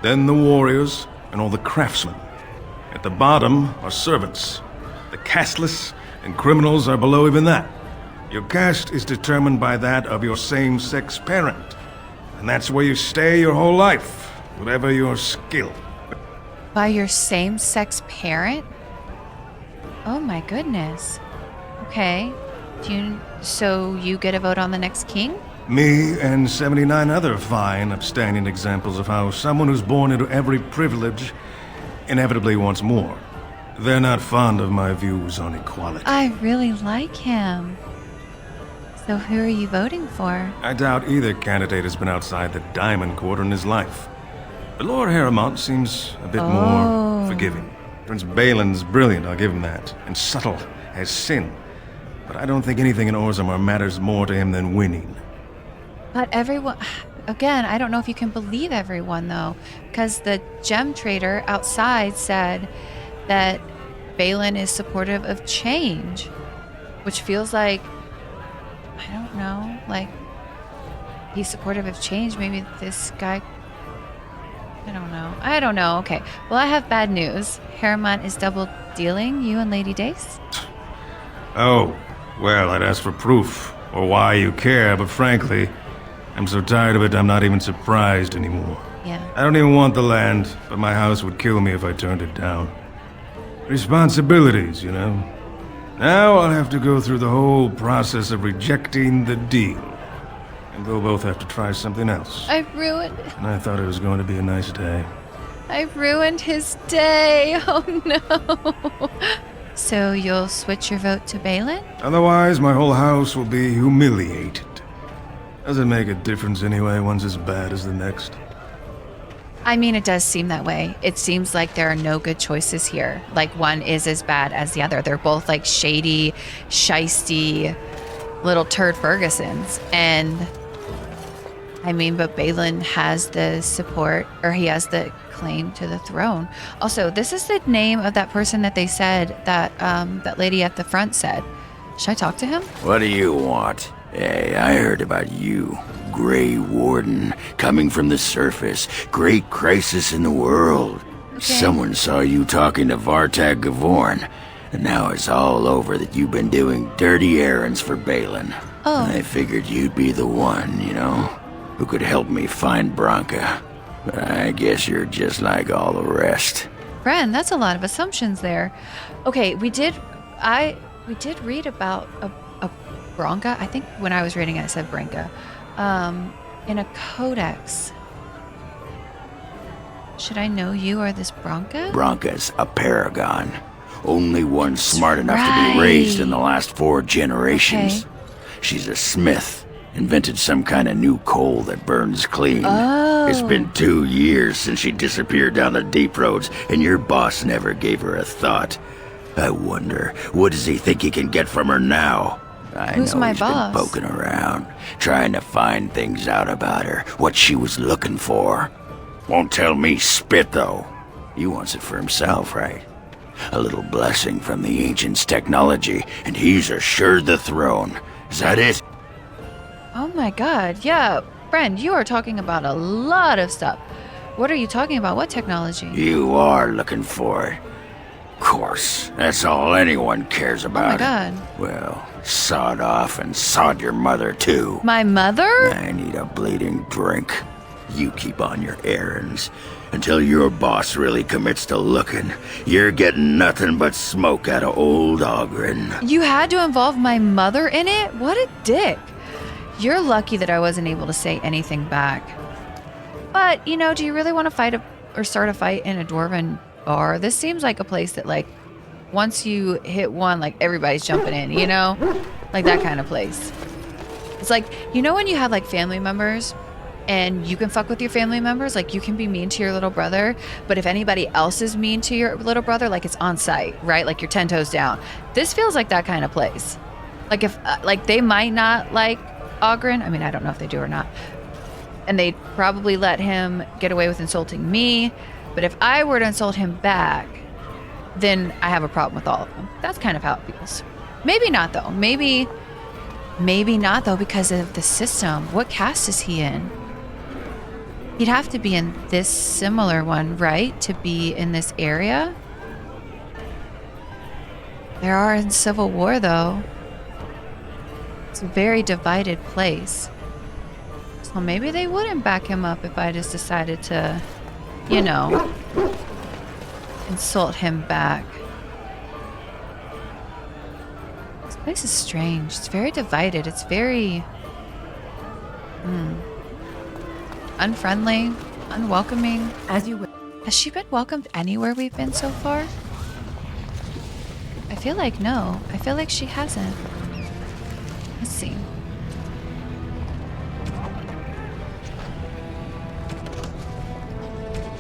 Then the warriors and all the craftsmen. At the bottom are servants. The casteless and criminals are below even that. Your caste is determined by that of your same-sex parent. And that's where you stay your whole life, whatever your skill. By your same-sex parent? Oh my goodness. Okay. So you get a vote on the next king? Me and 79 other fine, upstanding examples of how someone who's born into every privilege inevitably wants more. They're not fond of my views on equality. I really like him. So who are you voting for? I doubt either candidate has been outside the Diamond Quarter in his life. But Lord Harrowmont seems a bit more forgiving. Prince Bhelen's brilliant, I'll give him that, and subtle as sin. But I don't think anything in Orzammar matters more to him than winning. But everyone... Again, I don't know if you can believe everyone, though. Because the gem trader outside said that Bhelen is supportive of change. Which feels like... I don't know. Like, he's supportive of change. Maybe this guy... I don't know. Okay. Well, I have bad news. Harrowmont is double dealing you and Lady Dace. Oh, well, I'd ask for proof, or why you care, but frankly, I'm so tired of it I'm not even surprised anymore. Yeah. I don't even want the land, but my house would kill me if I turned it down. Responsibilities, you know. Now I'll have to go through the whole process of rejecting the deal. And they'll both have to try something else. I've ruined... And I thought it was going to be a nice day. I've ruined his day. Oh no. So you'll switch your vote to Bhelen? Otherwise, my whole house will be humiliated. Doesn't make a difference anyway, one's as bad as the next. I mean, it does seem that way. It seems like there are no good choices here. Like, one is as bad as the other. They're both, like, shady, shisty, little turd Fergusons. And, I mean, but Bhelen has the support, or he has the claim to the throne. Also, this is the name of that person that they said, that, that lady at the front said. Should I talk to him? What do you want? Hey, I heard about you. Grey Warden, coming from the surface. Great crisis in the world. Okay. Someone saw you talking to Vartag Gavorn, and now it's all over that you've been doing dirty errands for Bhelen. Oh. I figured you'd be the one, you know, who could help me find Branka. But I guess you're just like all the rest. Friend, that's a lot of assumptions there. Okay, we did read about a Branka. I think when I was reading it, I said Branka. In a codex. Should I know you or this Branka? Branka's a paragon. Only one smart enough to be raised in the last 4 generations. Okay. She's a smith. Invented some kind of new coal that burns clean. Oh. It's been 2 years since she disappeared down the deep roads, and your boss never gave her a thought. I wonder, what does he think he can get from her now? I Who's know my he's boss? been poking around, trying to find things out about her, what she was looking for. Won't tell me spit, though. He wants it for himself, right? A little blessing from the ancients' technology, and he's assured the throne. Is that it? Oh my god, yeah. Friend, you are talking about a lot of stuff. What are you talking about? What technology? You are looking for it. Of course, that's all anyone cares about. Oh my god. Well, sod off and sod your mother, too. My mother? I need a bleeding drink. You keep on your errands. Until your boss really commits to looking, you're getting nothing but smoke out of old Ogren. You had to involve my mother in it? What a dick. You're lucky that I wasn't able to say anything back. But, you know, do you really want to fight or start a fight in a dwarven bar? This seems like a place that, like, once you hit one, like, everybody's jumping in, you know? Like that kind of place. It's like, you know when you have, like, family members and you can fuck with your family members? Like, you can be mean to your little brother, but if anybody else is mean to your little brother, like, it's on site, right? Like, you're 10 toes down. This feels like that kind of place. Like, if, like, they might not like Ogren. I mean, I don't know if they do or not. And they'd probably let him get away with insulting me. But if I were to insult him back, then I have a problem with all of them. That's kind of how it feels. Maybe not, though. Maybe not, though, because of the system. What caste is he in? He'd have to be in this similar one, right? To be in this area? There are in Civil War, though. It's a very divided place. So maybe they wouldn't back him up if I just decided to, you know, insult him back. This place is strange. It's very divided. It's very unfriendly, unwelcoming. As you will. Has she been welcomed anywhere we've been so far? I feel like no. I feel like she hasn't. Let's see.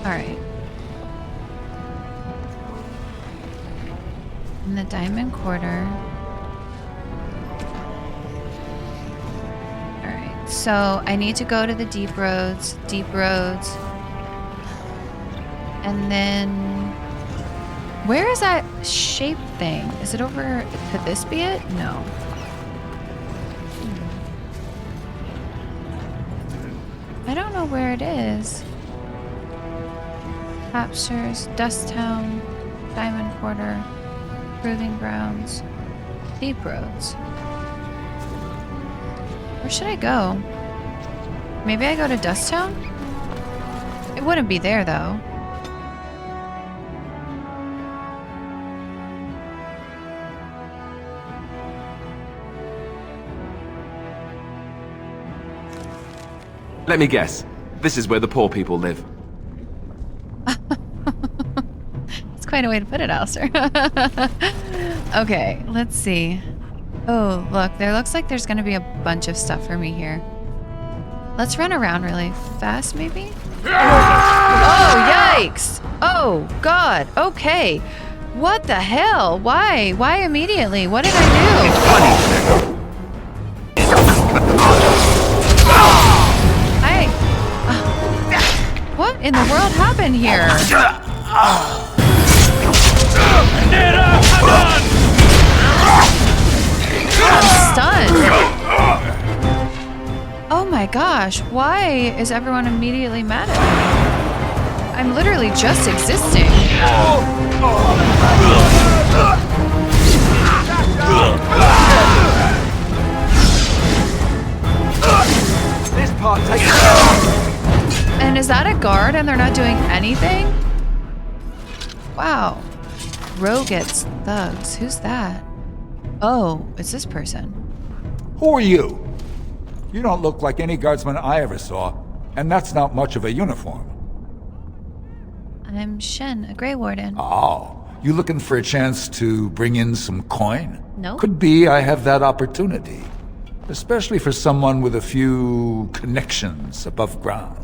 Alright. In the Diamond Quarter. Alright, so I need to go to the deep roads. And then... where is that shape thing? Is it over... could this be it? No. I don't know where it is. Tapsters, Dust Town, Diamond Quarter, Proving Grounds, Deep Roads. Where should I go? Maybe I go to Dust Town? It wouldn't be there, though. Let me guess. This is where the poor people live. It's quite a way to put it, Alistair. Okay, let's see. Oh, look, there looks like there's gonna be a bunch of stuff for me here. Let's run around really fast, maybe? Oh, yikes! Oh, God, okay. What the hell? Why? Why immediately? What did I do? What in the world happened here? I'm stunned. Oh my gosh, why is everyone immediately mad at me? I'm literally just existing. This part takes... And is that a guard and they're not doing anything? Wow. Roguettes thugs. Who's that? Oh, it's this person. Who are you? You don't look like any guardsman I ever saw, and that's not much of a uniform. I'm Shen, a Grey Warden. Oh, you looking for a chance to bring in some coin? No. Could be I have that opportunity. Especially for someone with a few connections above ground.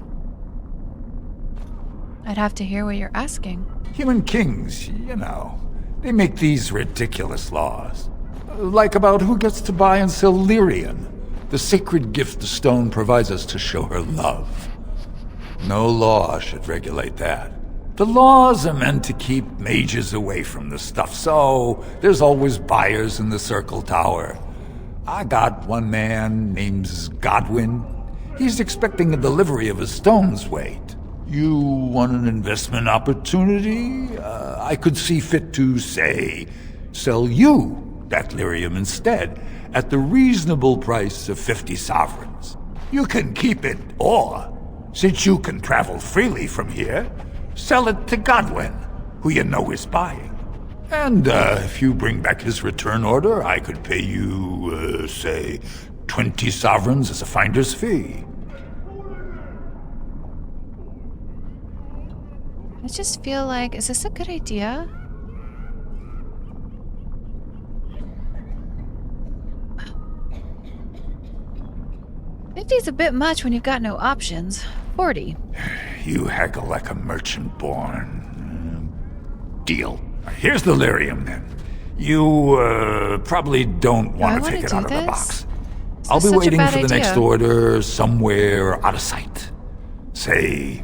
I'd have to hear what you're asking. Human kings, you know, they make these ridiculous laws. Like about who gets to buy and sell lyrium, the sacred gift the stone provides us to show her love. No law should regulate that. The laws are meant to keep mages away from the stuff, so there's always buyers in the Circle Tower. I got one man named Godwin. He's expecting a delivery of a stone's weight. You want an investment opportunity? I could see fit to, say, sell you that lyrium instead, at the reasonable price of 50 sovereigns. You can keep it, or, since you can travel freely from here, sell it to Godwin, who you know is buying. And if you bring back his return order, I could pay you, say, 20 sovereigns as a finder's fee. I just feel like, is this a good idea? $50's a bit much when you've got no options. 40. You haggle like a merchant born. Deal. Here's the lyrium, then. You probably don't want to take it out of the box. I'll be waiting for the next order somewhere out of sight. Say,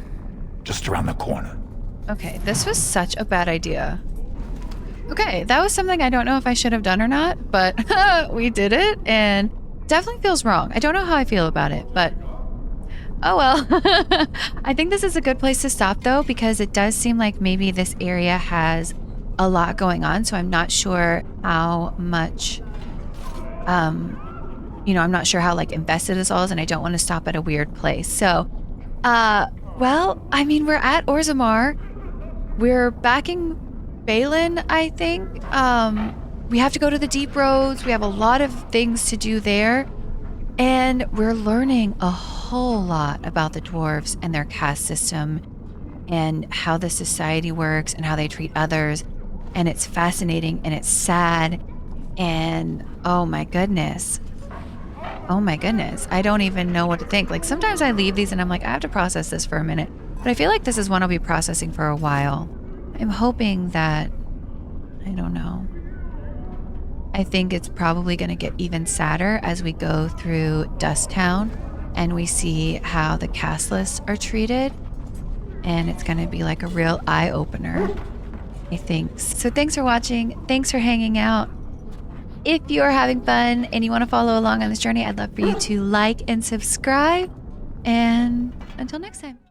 just around the corner. Okay, this was such a bad idea. Okay, that was something I don't know if I should have done or not, but we did it, and definitely feels wrong. I don't know how I feel about it, but oh well. I think this is a good place to stop, though, because it does seem like maybe this area has a lot going on, so I'm not sure how much, I'm not sure how, like, invested this all is, and I don't want to stop at a weird place. So, well, I mean, we're at Orzammar. We're backing Bhelen, I think. We have to go to the deep roads. We have a lot of things to do there. And we're learning a whole lot about the dwarves and their caste system and how the society works and how they treat others. And it's fascinating and it's sad. And oh my goodness. Oh my goodness. I don't even know what to think. Like, sometimes I leave these and I'm like, I have to process this for a minute. But I feel like this is one I'll be processing for a while. I'm hoping that, I don't know. I think it's probably going to get even sadder as we go through Dust Town and we see how the casteless are treated. And it's going to be like a real eye-opener, I think. So thanks for watching. Thanks for hanging out. If you're having fun and you want to follow along on this journey, I'd love for you to like and subscribe. And until next time.